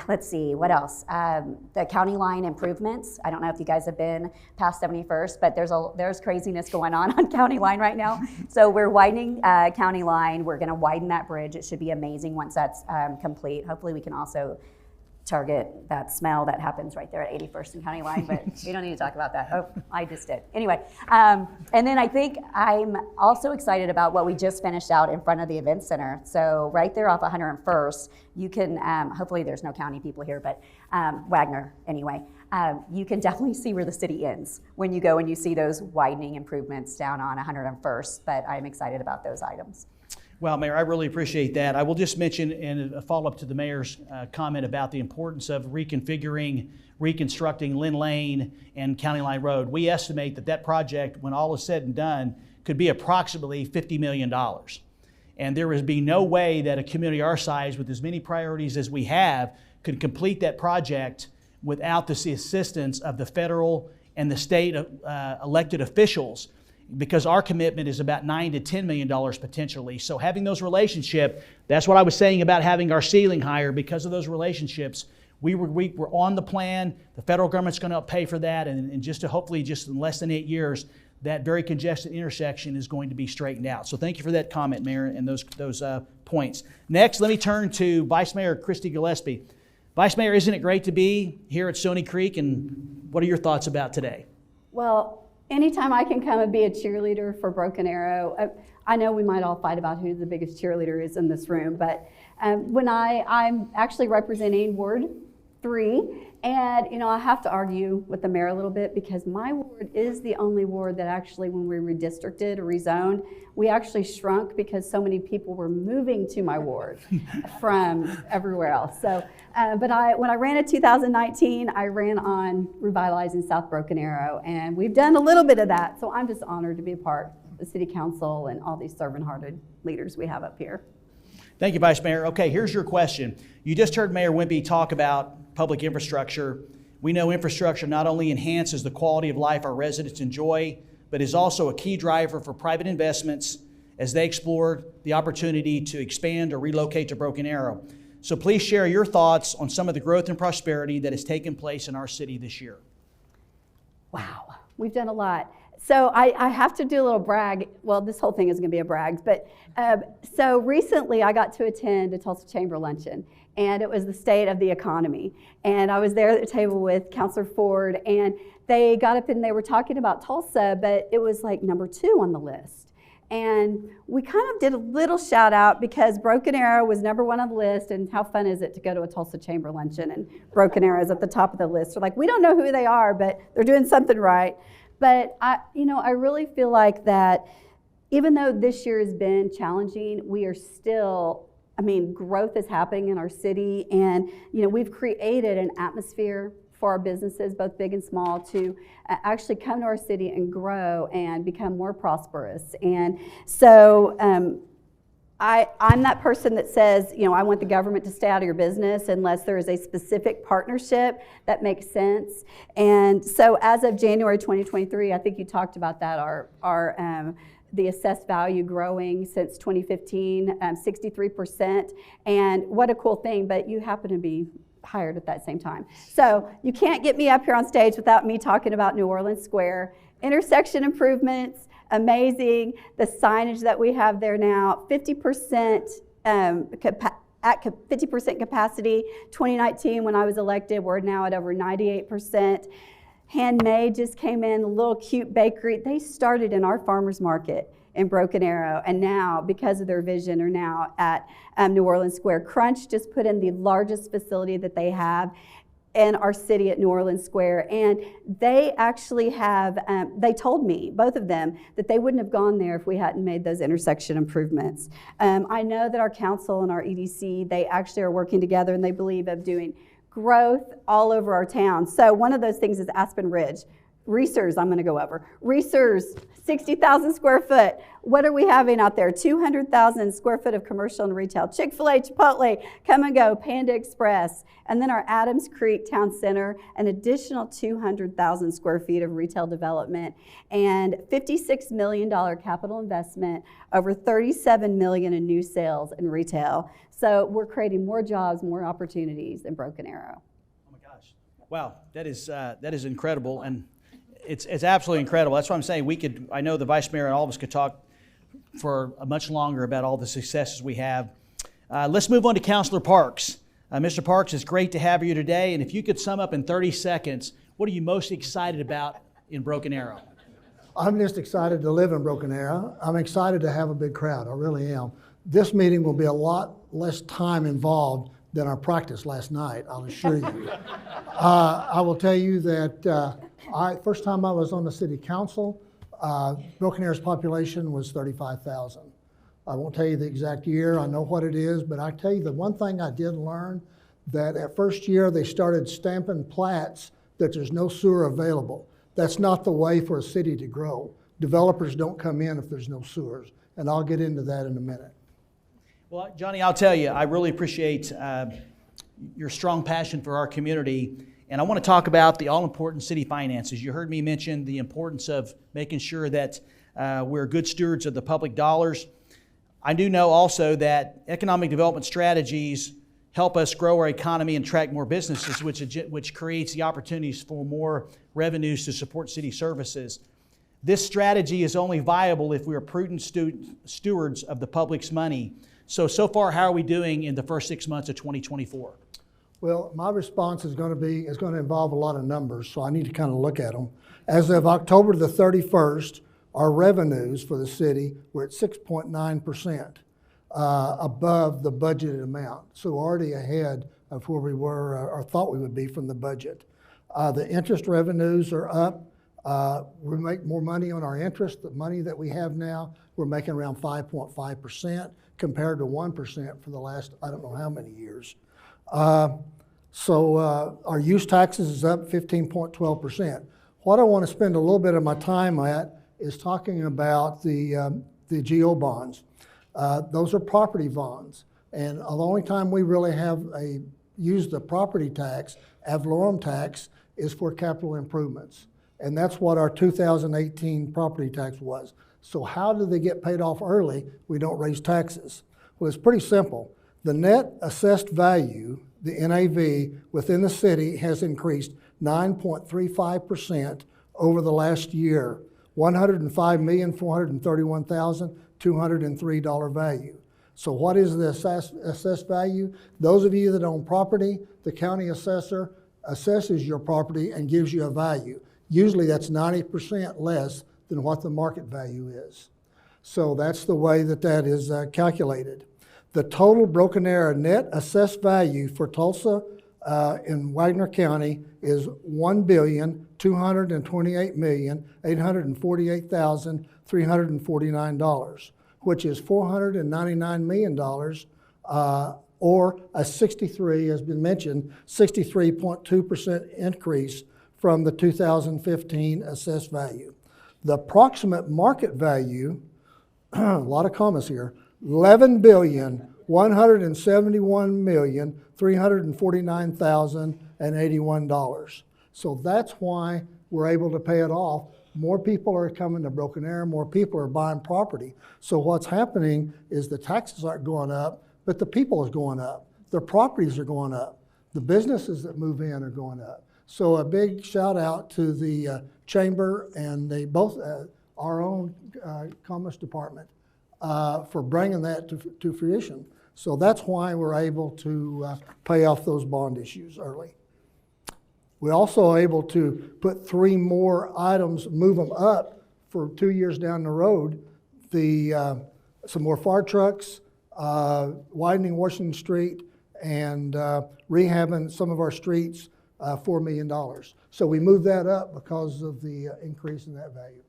Let's see, what else? The county line improvements. I don't know if you guys have been past 71st, but there's craziness going on county line right now. So we're widening county line. We're gonna widen that bridge. It should be amazing once that's complete. Hopefully we can also target that smell that happens right there at 81st and County Line, but we don't need to talk about that. Oh, I just did. Anyway, and then I think I'm also excited about what we just finished out in front of the event center. So right there off 101st, you can, hopefully there's no county people here, but Wagner anyway, you can definitely see where the city ends when you go and you see those widening improvements down on 101st, but I'm excited about those items. Well, Mayor, I really appreciate that. I will just mention, in a follow-up to the Mayor's comment about the importance of reconfiguring, reconstructing Lynn Lane and County Line Road, we estimate that project, when all is said and done, could be approximately $50 million. And there would be no way that a community our size, with as many priorities as we have, could complete that project without the assistance of the federal and the state elected officials, because our commitment is about $9 to $10 million potentially. So having those relationships, that's what I was saying about having our ceiling higher. Because of those relationships, we're on the plan. The federal government's going to pay for that, and hopefully just in less than 8 years, that very congested intersection is going to be straightened out. So thank you for that comment, Mayor, and those points. Next, let me turn to Vice Mayor Christy Gillespie. Vice Mayor, isn't it great to be here at Stony Creek, and what are your thoughts about today? Well, anytime I can come and be a cheerleader for Broken Arrow, I know we might all fight about who the biggest cheerleader is in this room, but when I'm actually representing Ward 3, And, I have to argue with the mayor a little bit because my ward is the only ward that actually, when we redistricted or rezoned, we actually shrunk because so many people were moving to my ward from everywhere else. So, when I ran in 2019, I ran on revitalizing South Broken Arrow, and we've done a little bit of that. So I'm just honored to be a part of the city council and all these servant-hearted leaders we have up here. Thank you, Vice Mayor. Okay, here's your question. You just heard Mayor Wimpy talk about public infrastructure. We know infrastructure not only enhances the quality of life our residents enjoy, but is also a key driver for private investments as they explore the opportunity to expand or relocate to Broken Arrow. So please share your thoughts on some of the growth and prosperity that has taken place in our city this year. Wow, we've done a lot. So I have to do a little brag. Well, this whole thing is going to be a brag. But so recently I got to attend a Tulsa Chamber luncheon, and it was the state of the economy. And I was there at the table with Councilor Ford, and they got up and they were talking about Tulsa, but it was like number 2 on the list. And we kind of did a little shout out because Broken Arrow was number 1 on the list, and how fun is it to go to a Tulsa Chamber luncheon and Broken Arrow is at the top of the list. We're like, we don't know who they are, but they're doing something right. But I really feel like that even though this year has been challenging, we are still, growth is happening in our city, and we've created an atmosphere for our businesses, both big and small, to actually come to our city and grow and become more prosperous. And so I'm that person that says, I want the government to stay out of your business unless there is a specific partnership that makes sense. And so as of January 2023, I think you talked about that, the assessed value growing since 2015, 63%. And what a cool thing, but you happen to be hired at that same time. So you can't get me up here on stage without me talking about New Orleans Square. Intersection improvements, amazing. The signage that we have there now, 50% at 50% capacity. 2019, when I was elected, we're now at over 98%. Handmade just came in, a little cute bakery. They started in our farmers market in Broken Arrow, and now, because of their vision, are now at New Orleans Square. Crunch just put in the largest facility that they have in our city at New Orleans Square, and they actually have, they told me, both of them, that they wouldn't have gone there if we hadn't made those intersection improvements. I know that our council and our EDC, they actually are working together, and they believe of doing growth all over our town. So one of those things is Aspen Ridge. Reesers, I'm going to go over. Reesers, 60,000 square foot. What are we having out there? 200,000 square foot of commercial and retail. Chick-fil-A, Chipotle, Come and Go, Panda Express. And then our Adams Creek Town Center, an additional 200,000 square feet of retail development, and $56 million capital investment, over $37 million in new sales in retail. So we're creating more jobs, more opportunities in Broken Arrow. Oh my gosh. Wow, that is incredible. And it's absolutely incredible. That's what I'm saying. I know the Vice Mayor and all of us could talk for much longer about all the successes we have. Let's move on to Councilor Parks. Mr. Parks, it's great to have you today. And if you could sum up in 30 seconds, what are you most excited about in Broken Arrow? I'm just excited to live in Broken Arrow. I'm excited to have a big crowd. I really am. This meeting will be a lot less time involved than our practice last night, I'll assure you. I will tell you that first time I was on the city council, Broken Arrow's population was 35,000. I won't tell you the exact year, I know what it is, but I tell you the one thing I did learn, that at first year they started stamping plats that there's no sewer available. That's not the way for a city to grow. Developers don't come in if there's no sewers, and I'll get into that in a minute. Well, Johnny, I'll tell you, I really appreciate your strong passion for our community. And I want to talk about the all-important city finances. You heard me mention the importance of making sure that we're good stewards of the public dollars. I do know also that economic development strategies help us grow our economy and attract more businesses, which creates the opportunities for more revenues to support city services. This strategy is only viable if we are prudent stewards of the public's money. So far, how are we doing in the first 6 months of 2024? Well, my response is going to involve a lot of numbers, so I need to kind of look at them. As of October the 31st, our revenues for the city were at 6.9% above the budgeted amount, so already ahead of where we were or thought we would be from the budget. The interest revenues are up. We make more money on our interest. The money that we have now, we're making around 5.5% compared to 1% for the last, I don't know how many years. So our use taxes is up 15.12%. What I want to spend a little bit of my time at is talking about the GO bonds. Those are property bonds. And the only time we really have used the property tax, ad valorem tax, is for capital improvements. And that's what our 2018 property tax was. So how do they get paid off early? We don't raise taxes. Well, it's pretty simple. The net assessed value, the NAV, within the city has increased 9.35% over the last year, $105,431,203 value. So what is the assessed value? Those of you that own property, the county assessor assesses your property and gives you a value. Usually that's 90% less than what the market value is. So that's the way that is calculated. The total Broken Arrow net assessed value for Tulsa in Wagner County is $1,228,848,349, which is $499 million, or a 63, has been mentioned, 63.2% increase from the 2015 assessed value. The approximate market value, a lot of commas here, $11,171,349,081. So that's why we're able to pay it off. More people are coming to Broken Arrow, more people are buying property. So what's happening is the taxes aren't going up, but the people is going up. Their properties are going up. The businesses that move in are going up. So a big shout out to the chamber and they both, our own Commerce Department, for bringing that to fruition. So that's why we're able to pay off those bond issues early. We're also able to put 3 more items, move them up for 2 years down the road. Some more fire trucks, widening Washington Street, and rehabbing some of our streets, $4 million. So we moved that up because of the increase in that value.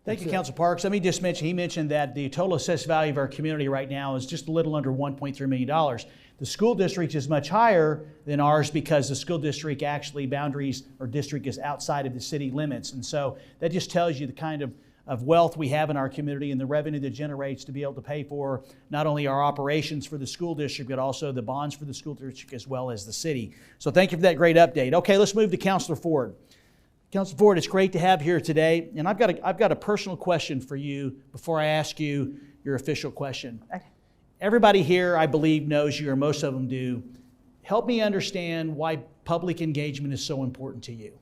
Thank you, Council Parks. Let me just mention, he mentioned that the total assessed value of our community right now is just a little under $1.3 million. The school district is much higher than ours because the school district actually boundaries or district is outside of the city limits. And so that just tells you the kind of wealth we have in our community and the revenue that generates to be able to pay for not only our operations for the school district, but also the bonds for the school district as well as the city. So thank you for that great update. Okay, let's move to Councilor Ford. Councilor Ford, it's great to have you here today. And I've got a personal question for you before I ask you your official question. Okay. Everybody here, I believe, knows you, or most of them do. Help me understand why public engagement is so important to you.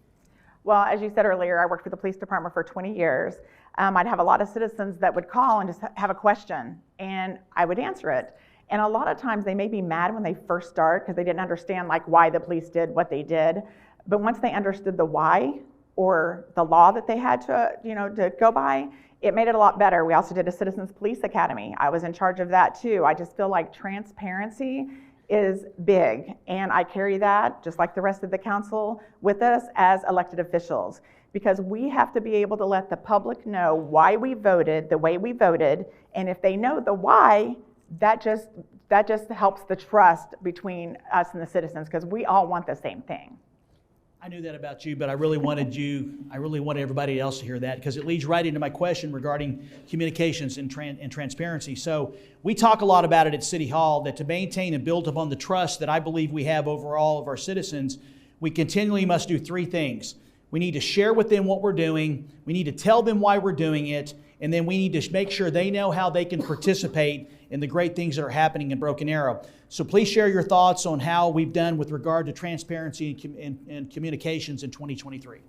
Well, as you said earlier, I worked for the police department for 20 years. I'd have a lot of citizens that would call and just have a question, and I would answer it. And a lot of times they may be mad when they first start because they didn't understand like why the police did what they did. But once they understood the why or the law that they had to go by, it made it a lot better. We also did a Citizens Police Academy. I was in charge of that too. I just feel like transparency is big, and I carry that, just like the rest of the council, with us as elected officials, because we have to be able to let the public know why we voted the way we voted, and if they know the why, that just helps the trust between us and the citizens, because we all want the same thing. I knew that about you, but I really wanted everybody else to hear that because it leads right into my question regarding communications and transparency. So we talk a lot about it at City Hall, that to maintain and build upon the trust that I believe we have over all of our citizens, we continually must do 3 things. We need to share with them what we're doing, we need to tell them why we're doing it, and then we need to make sure they know how they can participate in the great things that are happening in Broken Arrow. So please share your thoughts on how we've done with regard to transparency and communications in 2023.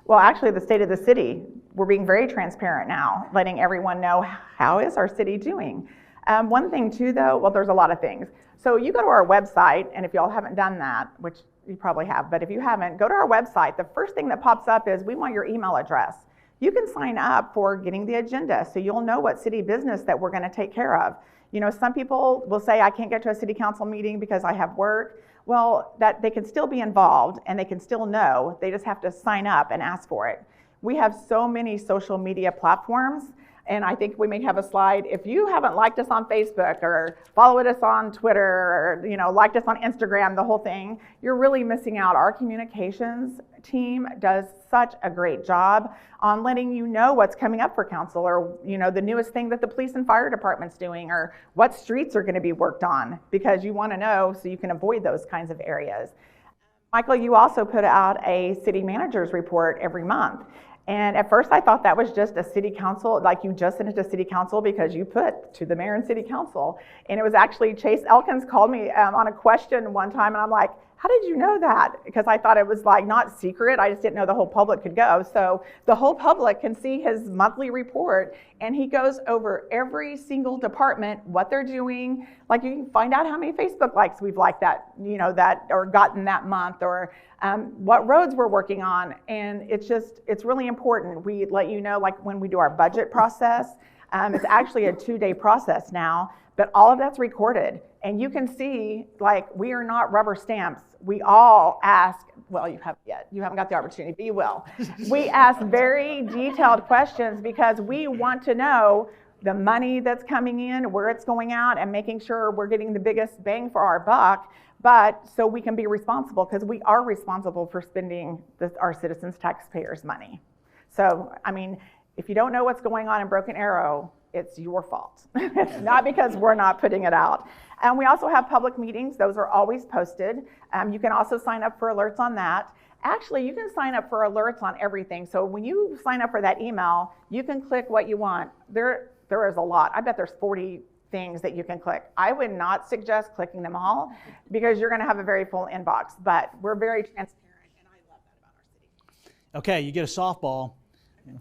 Well, actually, the state of the city, we're being very transparent now, letting everyone know how is our city doing. One thing too, though, well, there's a lot of things. So you go to our website, and if y'all haven't done that, which you probably have, but if you haven't, go to our website. The first thing that pops up is we want your email address. You can sign up for getting the agenda, so you'll know what city business that we're going to take care of. You know, some people will say, I can't get to a city council meeting because I have work. Well, that they can still be involved and they can still know. They just have to sign up and ask for it. We have so many social media platforms, and I think we may have a slide. If you haven't liked us on Facebook or followed us on Twitter or liked us on Instagram, the whole thing, you're really missing out. Our communications team does such a great job on letting you know what's coming up for council, or the newest thing that the police and fire department's doing, or what streets are going to be worked on, because you want to know so you can avoid those kinds of areas. Michael, you also put out a city manager's report every month. And at first I thought that was just a city council, like you just sent it to city council because you put to the mayor and city council. And it was actually Chase Elkins called me on a question one time, and I'm like, how did you know that? Because I thought it was like not secret. I just didn't know the whole public could go. So the whole public can see his monthly report, and he goes over every single department, what they're doing. Like, you can find out how many Facebook likes we've liked that, that or gotten that month, or what roads we're working on. And it's really important. We let you know, like when we do our budget process, it's actually a 2-day process now, but all of that's recorded. And you can see, like, we are not rubber stamps. We all ask, well, you haven't yet. You haven't got the opportunity, but you will. We ask very detailed questions because we want to know the money that's coming in, where it's going out, and making sure we're getting the biggest bang for our buck, but so we can be responsible, because we are responsible for spending our citizens' taxpayers' money. So, I mean, if you don't know what's going on in Broken Arrow, it's your fault. It's not because we're not putting it out. And we also have public meetings. Those are always posted. You can also sign up for alerts on that. Actually, you can sign up for alerts on everything. So when you sign up for that email, you can click what you want. There is a lot. I bet there's 40 things that you can click. I would not suggest clicking them all because you're going to have a very full inbox, but we're very transparent, and I love that about our city. Okay, you get a softball.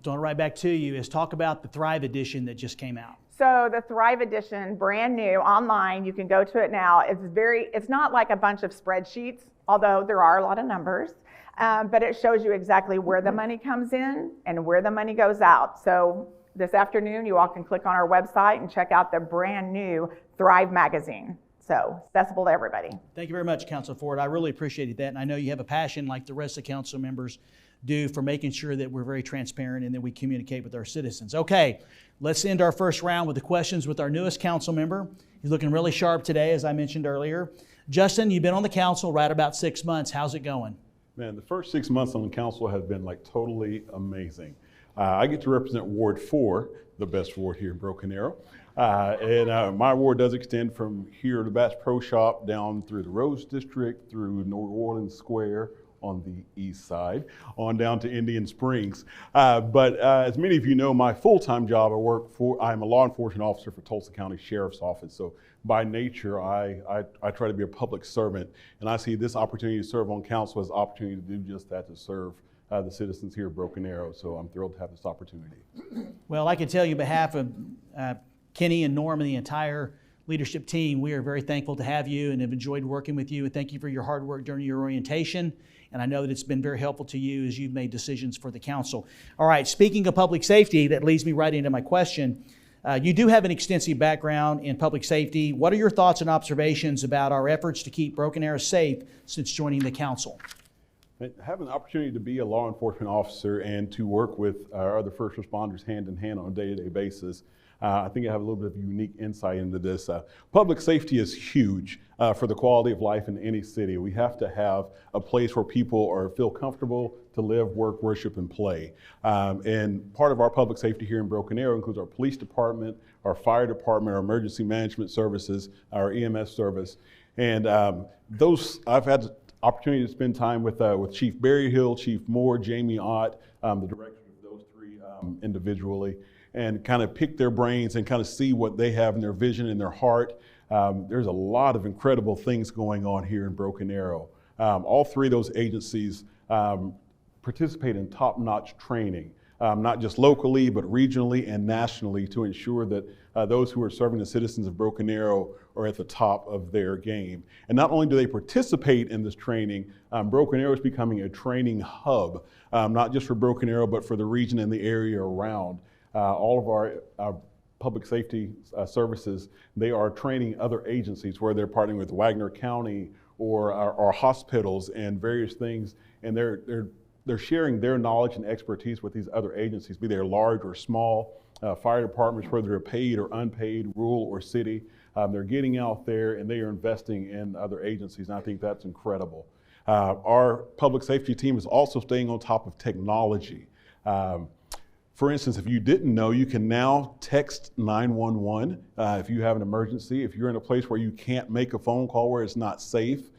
Throwing it right back to you is talk about the Thrive Edition that just came out. So the Thrive Edition, brand new, online, you can go to it now. It's not like a bunch of spreadsheets, although there are a lot of numbers, but it shows you exactly where the money comes in and where the money goes out. So this afternoon, you all can click on our website and check out the brand new Thrive magazine. So accessible to everybody. Thank you very much, Councilor Ford. I really appreciated that, and I know you have a passion like the rest of the council members do for making sure that we're very transparent and that we communicate with our citizens. Okay, let's end our first round with the questions with our newest council member. He's looking really sharp today, as I mentioned earlier. Justin, you've been on the council right about 6 months. How's it going? Man, the first 6 months on the council have been like totally amazing. I get to represent Ward 4, the best ward here in Broken Arrow. And my ward does extend from here to Bass Pro Shop down through the Rose District, through New Orleans Square on the east side, on down to Indian Springs. But as many of you know, my full-time job, I'm a law enforcement officer for Tulsa County Sheriff's Office. So by nature, I try to be a public servant, and I see this opportunity to serve on council as an opportunity to do just that, to serve the citizens here of Broken Arrow. So I'm thrilled to have this opportunity. Well, I can tell you on behalf of Kenny and Norm and the entire leadership team, we are very thankful to have you and have enjoyed working with you. And thank you for your hard work during your orientation. And I know that it's been very helpful to you as you've made decisions for the council. All right, speaking of public safety, that leads me right into my question. You do have an extensive background in public safety. What are your thoughts and observations about our efforts to keep Broken Arrow safe since joining the council? Having the opportunity to be a law enforcement officer and to work with our other first responders hand in hand on a day-to-day basis, I think I have a little bit of unique insight into this. Public safety is huge for the quality of life in any city. We have to have a place where people feel comfortable to live, work, worship, and play. And part of our public safety here in Broken Arrow includes our police department, our fire department, our emergency management services, our EMS service. And I've had the opportunity to spend time with Chief Berryhill, Chief Moore, Jamie Ott, the directors of those three individually, and kind of pick their brains and kind of see what they have in their vision and their heart. There's a lot of incredible things going on here in Broken Arrow. All three of those agencies participate in top-notch training, not just locally, but regionally and nationally, to ensure that those who are serving the citizens of Broken Arrow are at the top of their game. And not only do they participate in this training, Broken Arrow is becoming a training hub, not just for Broken Arrow, but for the region and the area around. All of our public safety services, they are training other agencies, where they're partnering with Wagner County or our hospitals and various things, and they're sharing their knowledge and expertise with these other agencies, be they large or small, fire departments, whether they're paid or unpaid, rural or city. They're getting out there and they are investing in other agencies, and I think that's incredible. Our public safety team is also staying on top of technology. For instance, if you didn't know, you can now text 911 if you have an emergency. If you're in a place where you can't make a phone call, where it's not safe,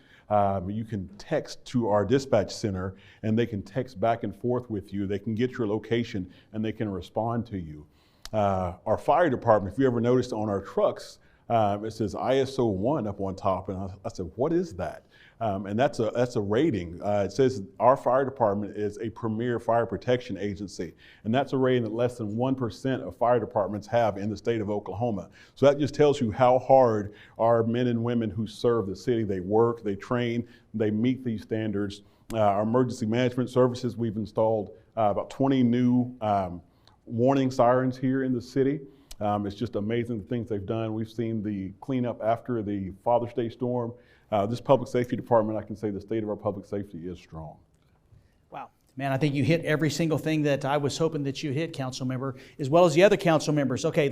you can text to our dispatch center and they can text back and forth with you. They can get your location and they can respond to you. Our fire department, if you ever noticed on our trucks, it says ISO 1 up on top, and I said, what is that? And that's a rating. It says our fire department is a premier fire protection agency, and that's a rating that less than 1% of fire departments have in the state of Oklahoma. So that just tells you how hard our men and women who serve the city, they work, they train, they meet these standards. Our emergency management services, we've installed about 20 new warning sirens here in the city. It's just amazing the things they've done. We've seen the cleanup after the Father's Day storm. This public safety department, I can say the state of our public safety is strong. Wow. Man, I think you hit every single thing that I was hoping that you hit, council member, as well as the other council members. Okay,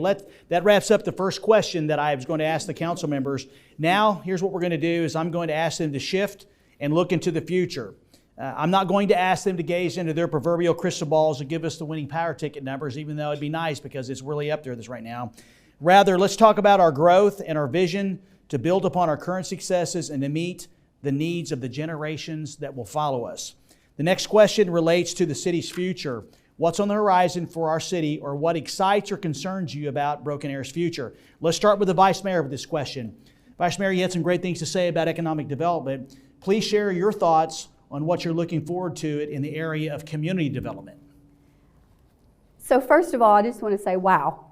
that wraps up the first question that I was going to ask the council members. Now, here's what we're going to do is I'm going to ask them to shift and look into the future. I'm not going to ask them to gaze into their proverbial crystal balls and give us the winning power ticket numbers, even though it'd be nice because it's really up there this right now. Rather, let's talk about our growth and our vision to build upon our current successes and to meet the needs of the generations that will follow us. The next question relates to the city's future. What's on the horizon for our city, or what excites or concerns you about Broken Arrow's future? Let's start with the Vice Mayor with this question. Vice Mayor, you had some great things to say about economic development. Please share your thoughts on what you're looking forward to in the area of community development. So first of all, I just want to say, wow,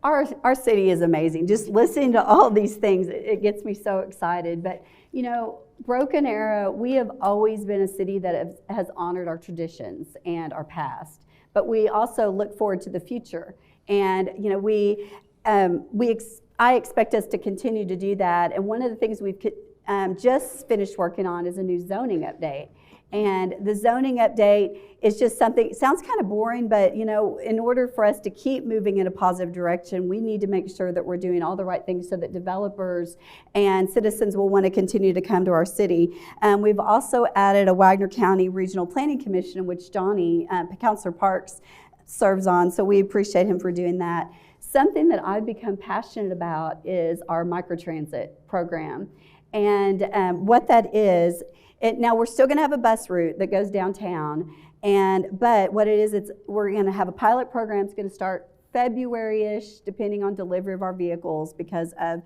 our city is amazing. Just listening to all these things, it gets me so excited. But you know, Broken Arrow, we have always been a city that has honored our traditions and our past. But we also look forward to the future. And you know, I expect us to continue to do that. And one of the things we've just finished working on is a new zoning update. And the zoning update is just something, it sounds kind of boring, but you know, in order for us to keep moving in a positive direction, we need to make sure that we're doing all the right things so that developers and citizens will want to continue to come to our city. We've also added a Wagner County Regional Planning Commission, which Johnny, Councilor Parks, serves on, so we appreciate him for doing that. Something that I've become passionate about is our microtransit program. And what that is, now we're still going to have a bus route that goes downtown, but what it is, we're going to have a pilot program. It's going to start February-ish, depending on delivery of our vehicles because of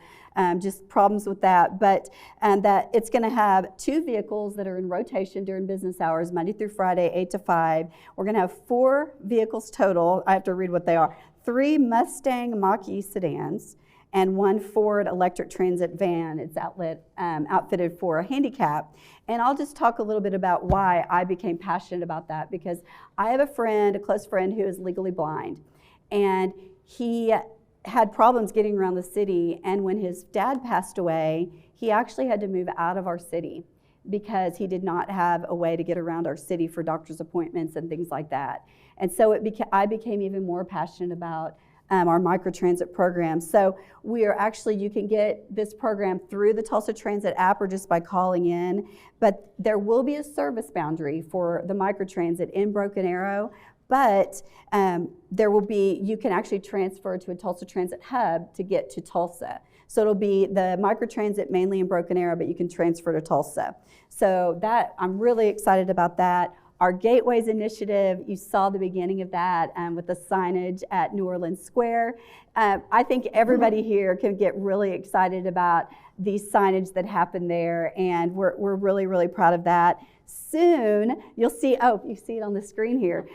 just problems with that. But that it's going to have 2 vehicles that are in rotation during business hours, Monday through Friday, 8 to 5. We're going to have 4 vehicles total. I have to read what they are. 3 Mustang Mach-E sedans, and 1 Ford electric transit van. It's outfitted for a handicap. And I'll just talk a little bit about why I became passionate about that, because I have a close friend who is legally blind. And he had problems getting around the city, and when his dad passed away, he actually had to move out of our city because he did not have a way to get around our city for doctor's appointments and things like that. And so I became even more passionate about our microtransit program. So you can get this program through the Tulsa Transit app or just by calling in, but there will be a service boundary for the microtransit in Broken Arrow, but you can actually transfer to a Tulsa Transit hub to get to Tulsa. So it'll be the microtransit mainly in Broken Arrow, but you can transfer to Tulsa. So I'm really excited about that. Our Gateways initiative, you saw the beginning of that with the signage at New Orleans Square. I think everybody here can get really excited about the signage that happened there, and we're really, really proud of that. Soon, you'll see, you see it on the screen here,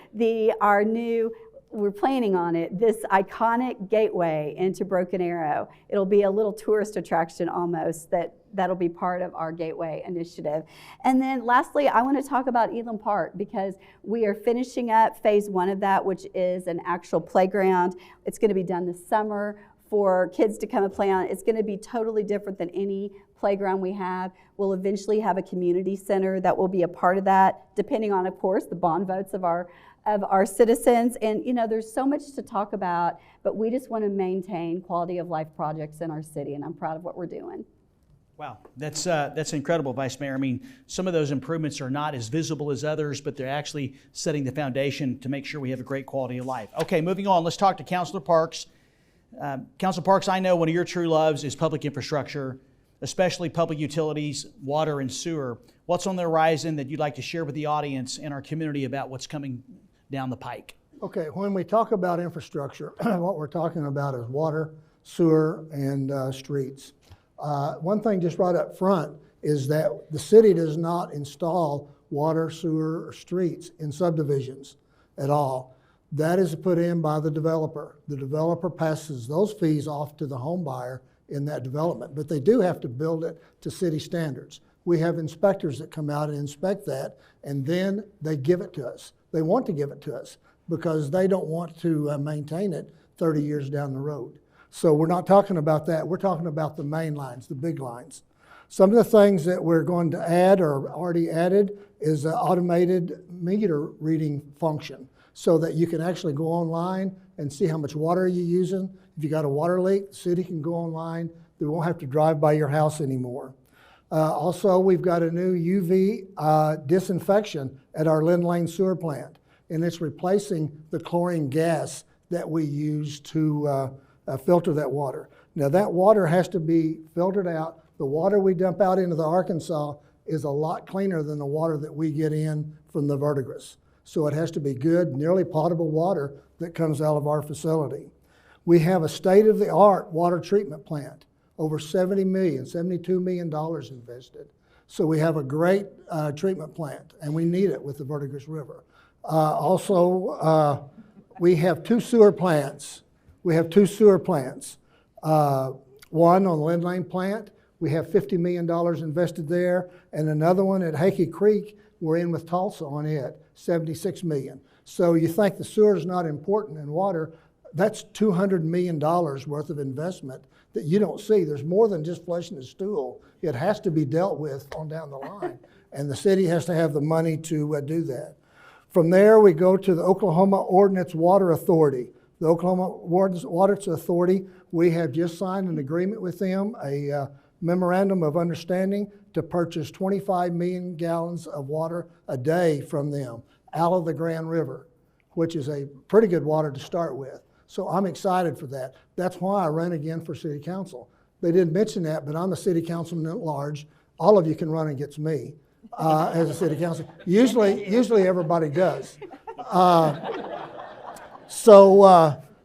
we're planning on it, this iconic gateway into Broken Arrow. It'll be a little tourist attraction almost that'll be part of our Gateway initiative. And then lastly, I want to talk about Elam Park because we are finishing up phase 1 of that, which is an actual playground. It's going to be done this summer for kids to come and play on. It's going to be totally different than any playground we have. We'll eventually have a community center that will be a part of that, depending on, of course, the bond votes of our citizens. And there's so much to talk about, but we just want to maintain quality of life projects in our city, and I'm proud of what we're doing. Wow, that's incredible, Vice Mayor. I mean, some of those improvements are not as visible as others, but they're actually setting the foundation to make sure we have a great quality of life. Okay, moving on, let's talk to Councilor Parks. Councilor Parks, I know one of your true loves is public infrastructure, especially public utilities, water and sewer. What's on the horizon that you'd like to share with the audience and our community about what's coming down the pike? Okay, when we talk about infrastructure, what we're talking about is water, sewer, and streets. One thing just right up front is that the city does not install water, sewer, or streets in subdivisions at all. That is put in by the developer. The developer passes those fees off to the home buyer in that development, but they do have to build it to city standards. We have inspectors that come out and inspect that, and then they give it to us. They want to give it to us because they don't want to maintain it 30 years down the road. So we're not talking about that. We're talking about the main lines, the big lines. Some of the things that we're going to add or already added is an automated meter reading function so that you can actually go online and see how much water you're using. If you got a water leak, the city can go online. They won't have to drive by your house anymore. Also, we've got a new UV disinfection at our Lynn Lane sewer plant, and it's replacing the chlorine gas that we use to filter that water. Now that water has to be filtered out. The water we dump out into the Arkansas is a lot cleaner than the water that we get in from the verdigris. So it has to be good, nearly potable water that comes out of our facility. We have a state-of-the-art water treatment plant, over $72 million invested. So we have a great treatment plant, and we need it with the Verdigris River. Also, we have two sewer plants. One on the Lynn Lane plant, we have $50 million invested there, and another one at Hakey Creek, we're in with Tulsa on it, $76 million. So you think the sewer is not important in water, that's $200 million worth of investment that you don't see. There's more than just flushing the stool. It has to be dealt with on down the line, and the city has to have the money to do that. From there, we go to the Oklahoma Ordinance Water Authority. The Oklahoma Water Authority, we have just signed an agreement with them, a memorandum of understanding to purchase 25 million gallons of water a day from them out of the Grand River, which is a pretty good water to start with. So I'm excited for that. That's why I ran again for city council. They didn't mention that, but I'm a city councilman at large. All of you can run against me as a city council. Usually everybody does.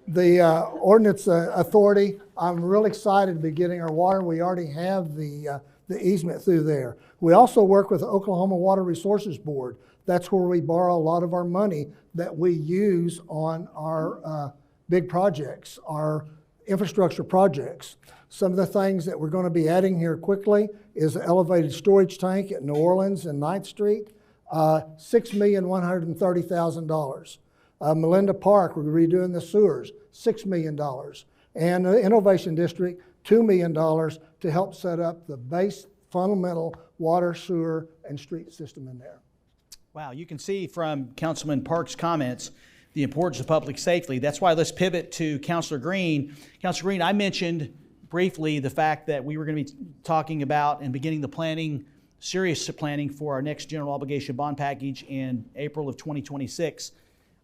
The Ordinance Authority, I'm really excited to be getting our water. We already have the easement through there. We also work with the Oklahoma Water Resources Board. That's where we borrow a lot of our money that we use on our big projects, our infrastructure projects. Some of the things that we're going to be adding here quickly is an elevated storage tank at New Orleans and 9th Street, $6,130,000. Melinda Park, we're redoing the sewers, $6 million. And the Innovation District, $2 million to help set up the base fundamental water, sewer, and street system in there. Wow, you can see from Councilman Park's comments the importance of public safety. That's why let's pivot to Councilor Green. Councilor Green, I mentioned briefly the fact that we were going to be talking about and beginning the planning, serious planning for our next general obligation bond package in April of 2026.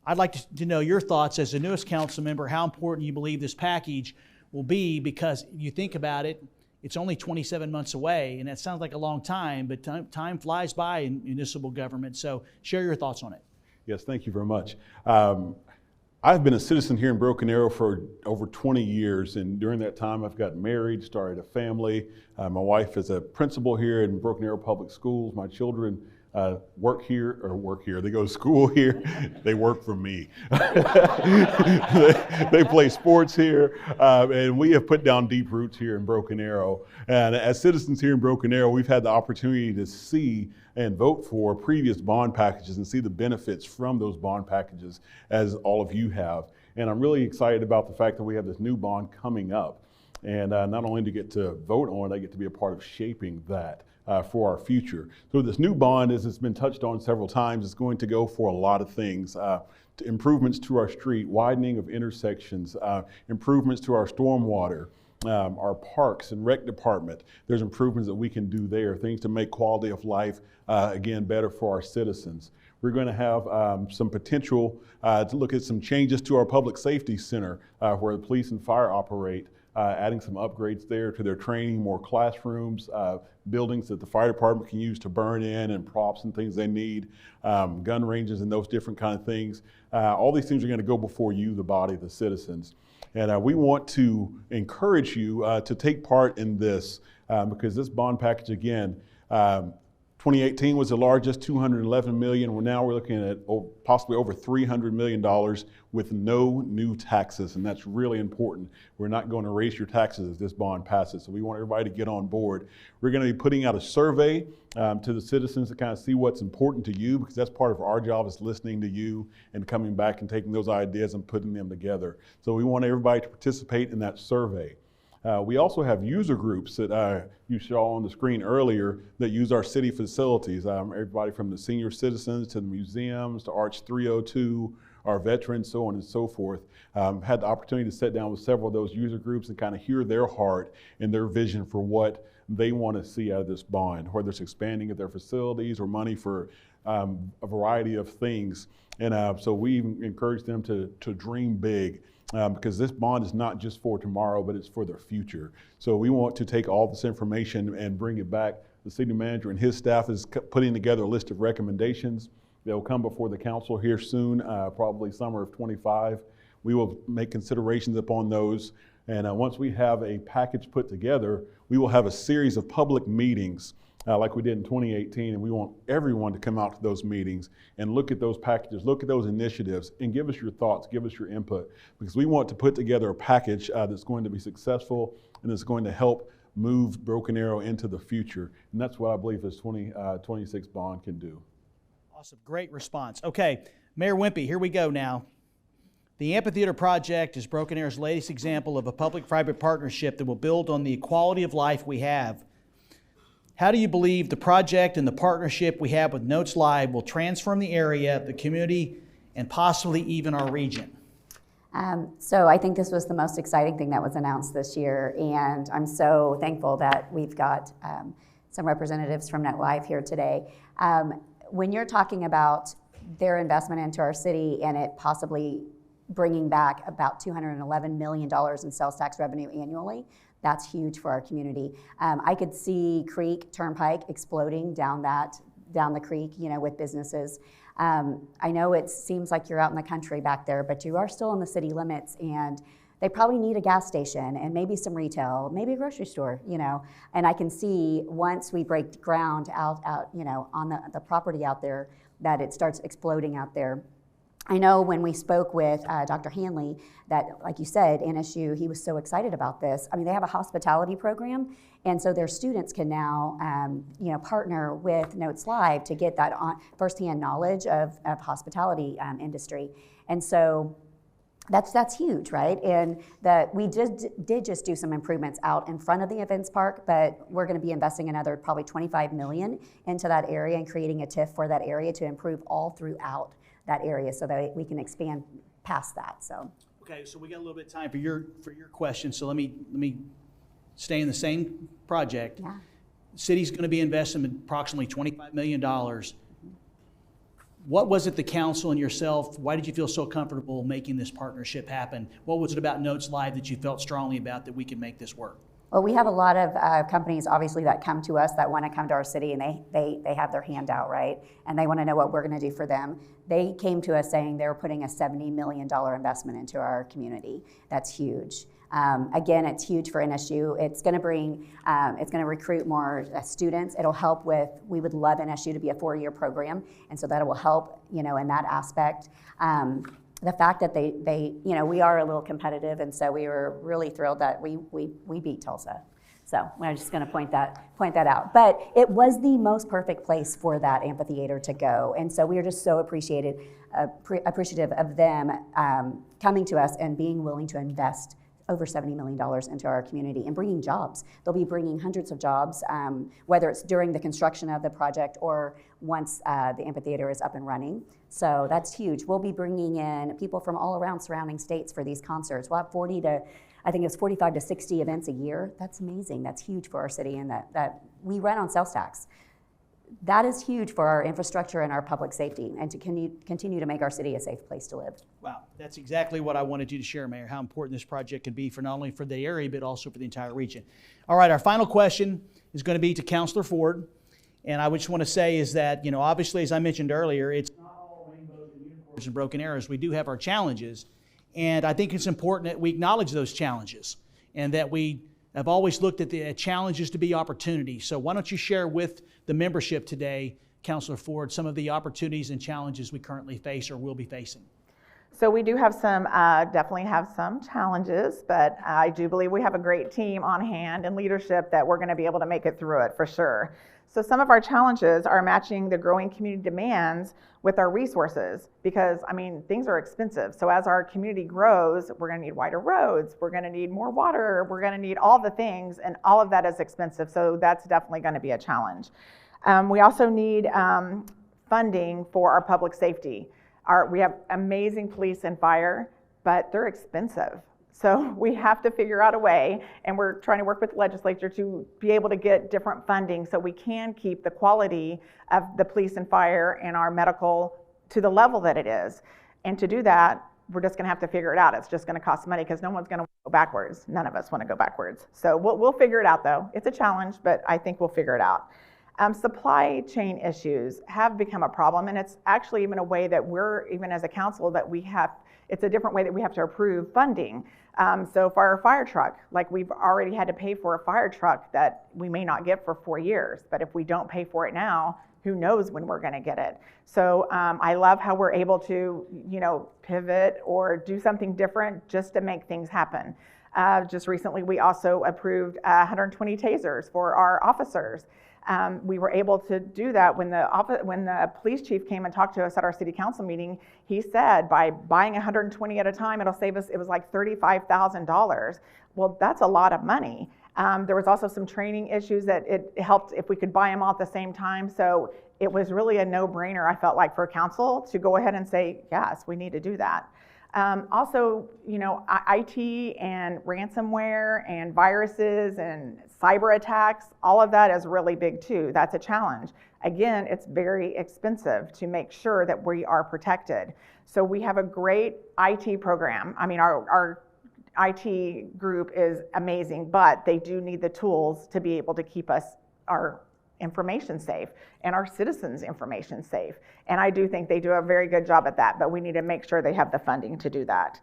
I'd like to know your thoughts as the newest council member, how important you believe this package will be, because you think about it, it's only 27 months away, and that sounds like a long time, but time flies by in municipal government. So share your thoughts on it. Yes, thank you very much. I've been a citizen here in Broken Arrow for over 20 years, and during that time I've gotten married, started a family. My wife is a principal here in Broken Arrow Public Schools. My children work here, they go to school here, they work for me. they play sports here, and we have put down deep roots here in Broken Arrow. And as citizens here in Broken Arrow, we've had the opportunity to see and vote for previous bond packages and see the benefits from those bond packages, as all of you have. And I'm really excited about the fact that we have this new bond coming up. And not only do you get to vote on it, I get to be a part of shaping that for our future. So this new bond, as it's been touched on several times, is going to go for a lot of things. Improvements to our street, widening of intersections, improvements to our stormwater, our parks and rec department. There's improvements that we can do there, things to make quality of life, again, better for our citizens. We're going to have some potential to look at some changes to our public safety center where the police and fire operate, adding some upgrades there to their training, more classrooms, buildings that the fire department can use to burn in, and props and things they need, gun ranges and those different kind of things. All these things are going to go before you, the body, the citizens. And we want to encourage you to take part in this because this bond package, again, 2018 was the largest, $211 million. We're looking at possibly over $300 million with no new taxes, and that's really important. We're not going to raise your taxes if this bond passes, so we want everybody to get on board. We're going to be putting out a survey to the citizens to kind of see what's important to you, because that's part of our job, is listening to you and coming back and taking those ideas and putting them together. So we want everybody to participate in that survey. We also have user groups that you saw on the screen earlier that use our city facilities. Everybody from the senior citizens to the museums to Arch 302, our veterans, so on and so forth. Had the opportunity to sit down with several of those user groups and kind of hear their heart and their vision for what they want to see out of this bond, whether it's expanding of their facilities or money for a variety of things. And so we encourage them to dream big. Because this bond is not just for tomorrow, but it's for their future. So we want to take all this information and bring it back. The city manager and his staff is putting together a list of recommendations. They'll come before the council here soon, probably summer of '25. We will make considerations upon those. And once we have a package put together, we will have a series of public meetings like we did in 2018, and we want everyone to come out to those meetings and look at those packages, look at those initiatives, and give us your thoughts, give us your input, because we want to put together a package that's going to be successful and that's going to help move Broken Arrow into the future. And that's what I believe this 2026 bond can do. Awesome, great response. Okay, Mayor Wimpy, here we go now. The Amphitheater Project is Broken Arrow's latest example of a public-private partnership that will build on the quality of life we have. How do you believe the project and the partnership we have with Notes Live will transform the area, the community, and possibly even our region? So I think this was the most exciting thing that was announced this year, and I'm so thankful that we've got some representatives from Notes Live here today. When you're talking about their investment into our city and it possibly bringing back about $211 million in sales tax revenue annually, that's huge for our community. I could see Creek Turnpike exploding down the creek, with businesses. I know it seems like you're out in the country back there, but you are still in the city limits, and they probably need a gas station and maybe some retail, maybe a grocery store, And I can see once we break ground out, on the property out there, that it starts exploding out there. I know when we spoke with Dr. Hanley that, like you said, NSU, he was so excited about this. I mean, they have a hospitality program, and so their students can now, partner with Notes Live to get that firsthand knowledge of hospitality industry. And so that's huge, right? And that we did just do some improvements out in front of the events park, but we're going to be investing another probably $25 million into that area and creating a TIF for that area to improve all throughout that area so that we can expand past that. So okay, so we got a little bit of time for your question. So let me stay in the same project. Yeah. The city's going to be investing approximately $25 million. What was it the council and yourself, why did you feel so comfortable making this partnership happen? What was it about Notes Live that you felt strongly about that we could make this work? Well, we have a lot of companies, obviously, that come to us that want to come to our city, and they have their hand out, right? And they want to know what we're going to do for them. They came to us saying they were putting a $70 million investment into our community. That's huge. Again, it's huge for NSU. It's going to recruit more students. It'll help with, we would love NSU to be a 4-year program, and so that will help, in that aspect. The fact that they we are a little competitive, and so we were really thrilled that we beat Tulsa. So I'm just going to point that out. But it was the most perfect place for that amphitheater to go, and so we are just so appreciative of them coming to us and being willing to invest over $70 million into our community and bringing jobs. They'll be bringing hundreds of jobs, whether it's during the construction of the project or once the amphitheater is up and running. So that's huge. We'll be bringing in people from all around surrounding states for these concerts. We'll have 45 to 60 events a year. That's amazing. That's huge for our city, and that we run on sales tax. That is huge for our infrastructure and our public safety, and to continue to make our city a safe place to live. Wow, that's exactly what I wanted you to share, Mayor, how important this project can be for not only for the area, but also for the entire region. All right, our final question is going to be to Councilor Ford. And I just want to say is that, obviously, as I mentioned earlier, it's not all rainbows and unicorns and broken arrows. We do have our challenges. And I think it's important that we acknowledge those challenges and that we have always looked at the challenges to be opportunities. So why don't you share with the membership today, Councilor Ford, some of the opportunities and challenges we currently face or will be facing? So we do have some, definitely have some challenges, but I do believe we have a great team on hand and leadership that we're going to be able to make it through it for sure. So some of our challenges are matching the growing community demands with our resources because, things are expensive. So as our community grows, we're going to need wider roads, we're going to need more water, we're going to need all the things, and all of that is expensive. So that's definitely going to be a challenge. We also need funding for our public safety. We have amazing police and fire, but they're expensive. So we have to figure out a way, and we're trying to work with the legislature to be able to get different funding so we can keep the quality of the police and fire and our medical to the level that it is. And to do that, we're just going to have to figure it out. It's just going to cost money because no one's going to go backwards. None of us want to go backwards. So we'll figure it out, though. It's a challenge, but I think we'll figure it out. Supply chain issues have become a problem, and it's actually even a way that we're, even as a council, that we have, it's a different way that we have to approve funding. So for our fire truck, like we've already had to pay for a fire truck that we may not get for 4 years, but if we don't pay for it now, who knows when we're going to get it. So I love how we're able to, pivot or do something different just to make things happen. Just recently, we also approved 120 tasers for our officers. We were able to do that when the police chief came and talked to us at our city council meeting. He said by buying 120 at a time, it'll save us, it was like $35,000. Well, that's a lot of money. There was also some training issues that it helped if we could buy them all at the same time. So it was really a no-brainer, I felt like, for council to go ahead and say, yes, we need to do that. Also, IT and ransomware and viruses and cyber attacks, all of that is really big too. That's a challenge. Again, it's very expensive to make sure that we are protected. So we have a great IT program. Our IT group is amazing, but they do need the tools to be able to keep our information safe and our citizens' information safe. And I do think they do a very good job at that, but we need to make sure they have the funding to do that.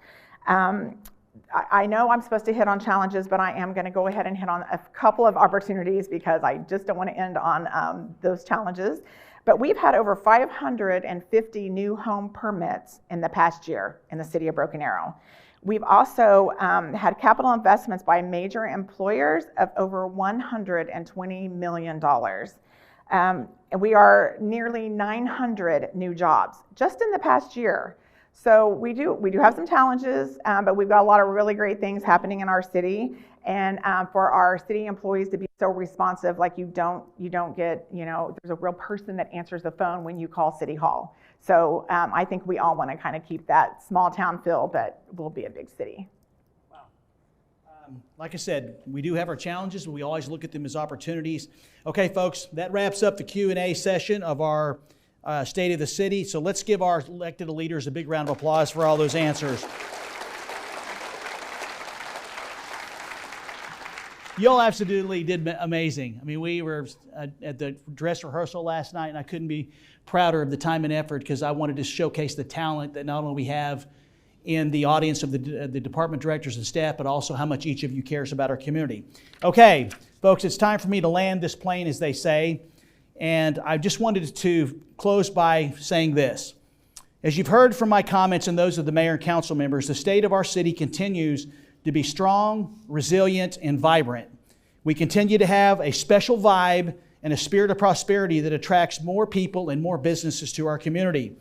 I know I'm supposed to hit on challenges, but I am going to go ahead and hit on a couple of opportunities because I just don't want to end on those challenges. But we've had over 550 new home permits in the past year in the city of Broken Arrow. We've also had capital investments by major employers of over $120 million. And we are nearly 900 new jobs just in the past year. So we do have some challenges, but we've got a lot of really great things happening in our city. And for our city employees to be so responsive, like you don't get, there's a real person that answers the phone when you call City Hall. So I think we all want to kind of keep that small town feel, but we'll be a big city. Wow. Like I said, we do have our challenges, but we always look at them as opportunities. Okay, folks, that wraps up the Q&A session of our State of the City. So let's give our elected leaders a big round of applause for all those answers. Y'all absolutely did amazing. We were at the dress rehearsal last night, and I couldn't be prouder of the time and effort because I wanted to showcase the talent that not only we have in the audience of the department directors and staff, but also how much each of you cares about our community. Okay, folks, it's time for me to land this plane, as they say. And I just wanted to close by saying this. As you've heard from my comments and those of the mayor and council members, the state of our city continues to be strong, resilient, and vibrant. We continue to have a special vibe and a spirit of prosperity that attracts more people and more businesses to our community.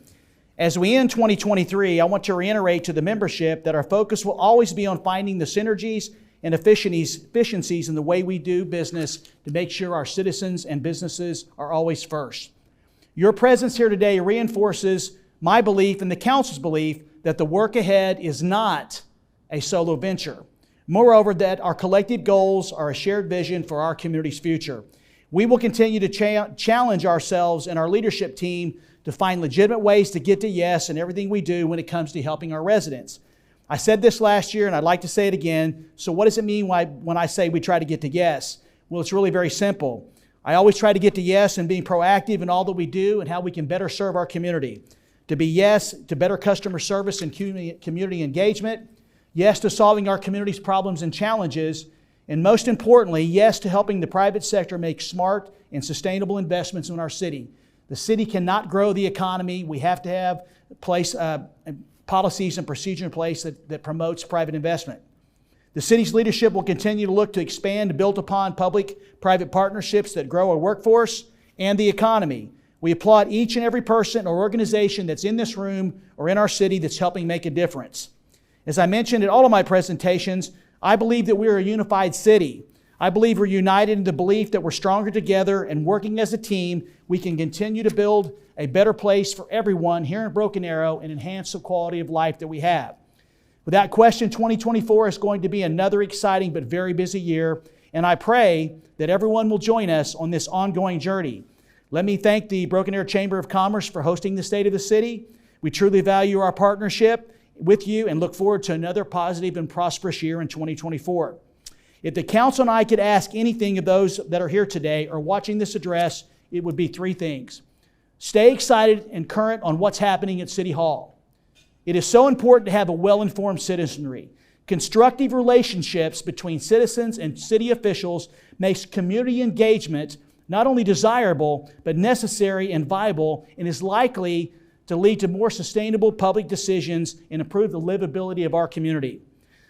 As we end 2023, I want to reiterate to the membership that our focus will always be on finding the synergies and efficiencies in the way we do business to make sure our citizens and businesses are always first. Your presence here today reinforces my belief and the council's belief that the work ahead is not a solo venture. Moreover, that our collective goals are a shared vision for our community's future. We will continue to challenge ourselves and our leadership team to find legitimate ways to get to yes in everything we do when it comes to helping our residents. I said this last year and I'd like to say it again. So what does it mean when I say we try to get to yes? Well, it's really very simple. I always try to get to yes in being proactive in all that we do and how we can better serve our community. To be yes to better customer service and community engagement, yes to solving our community's problems and challenges, and most importantly, yes to helping the private sector make smart and sustainable investments in our city. The city cannot grow the economy. We have to have policies and procedure in place that promotes private investment. The city's leadership will continue to look to expand and build upon public-private partnerships that grow our workforce and the economy. We applaud each and every person or organization that's in this room or in our city that's helping make a difference. As I mentioned in all of my presentations, I believe that we are a unified city. I believe we're united in the belief that we're stronger together, and working as a team, we can continue to build a better place for everyone here in Broken Arrow and enhance the quality of life that we have. Without question, 2024 is going to be another exciting but very busy year, and I pray that everyone will join us on this ongoing journey. Let me thank the Broken Arrow Chamber of Commerce for hosting the State of the City. We truly value our partnership with you and look forward to another positive and prosperous year in 2024. If the council and I could ask anything of those that are here today or watching this address, it would be three things. Stay excited and current on what's happening at City Hall. It is so important to have a well-informed citizenry. Constructive relationships between citizens and city officials makes community engagement not only desirable, but necessary and viable, and is likely to lead to more sustainable public decisions and improve the livability of our community.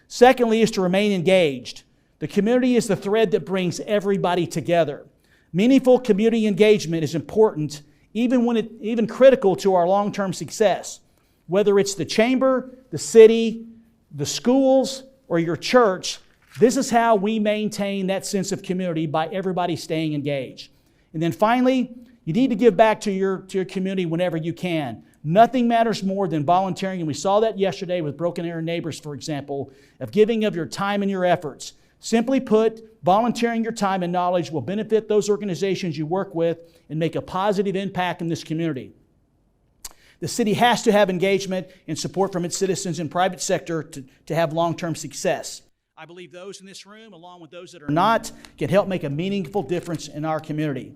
Secondly is to remain engaged. The community is the thread that brings everybody together. Meaningful community engagement is important, even critical to our long-term success. Whether it's the chamber, the city, the schools, or your church, this is how we maintain that sense of community, by everybody staying engaged. And then finally, you need to give back to your community whenever you can. Nothing matters more than volunteering, and we saw that yesterday with Broken Arrow Neighbors, for example, of giving of your time and your efforts. Simply put, volunteering your time and knowledge will benefit those organizations you work with and make a positive impact in this community. The city has to have engagement and support from its citizens and private sector to have long-term success. I believe those in this room, along with those that are not, can help make a meaningful difference in our community.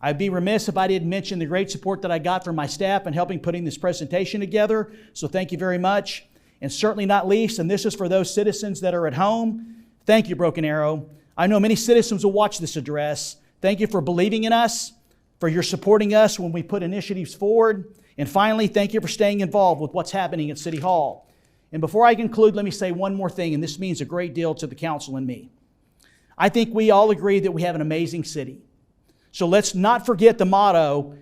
I'd be remiss if I didn't mention the great support that I got from my staff in helping putting this presentation together, so thank you very much. And certainly not least, and this is for those citizens that are at home, thank you, Broken Arrow. I know many citizens will watch this address. Thank you for believing in us, for your supporting us when we put initiatives forward. And finally, thank you for staying involved with what's happening at City Hall. And before I conclude, let me say one more thing, and this means a great deal to the council and me. I think we all agree that we have an amazing city. So let's not forget the motto,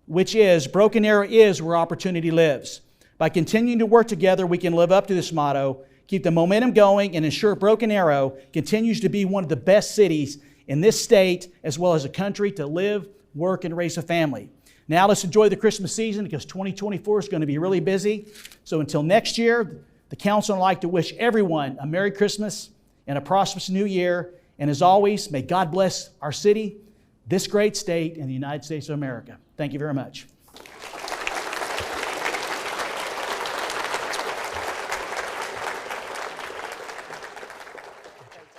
which is, Broken Arrow is where opportunity lives. By continuing to work together, we can live up to this motto, keep the momentum going, and ensure Broken Arrow continues to be one of the best cities in this state, as well as a country, to live, work, and raise a family. Now let's enjoy the Christmas season, because 2024 is going to be really busy. So until next year, the council would like to wish everyone a Merry Christmas and a prosperous New Year. And as always, may God bless our city, this great state, and the United States of America. Thank you very much.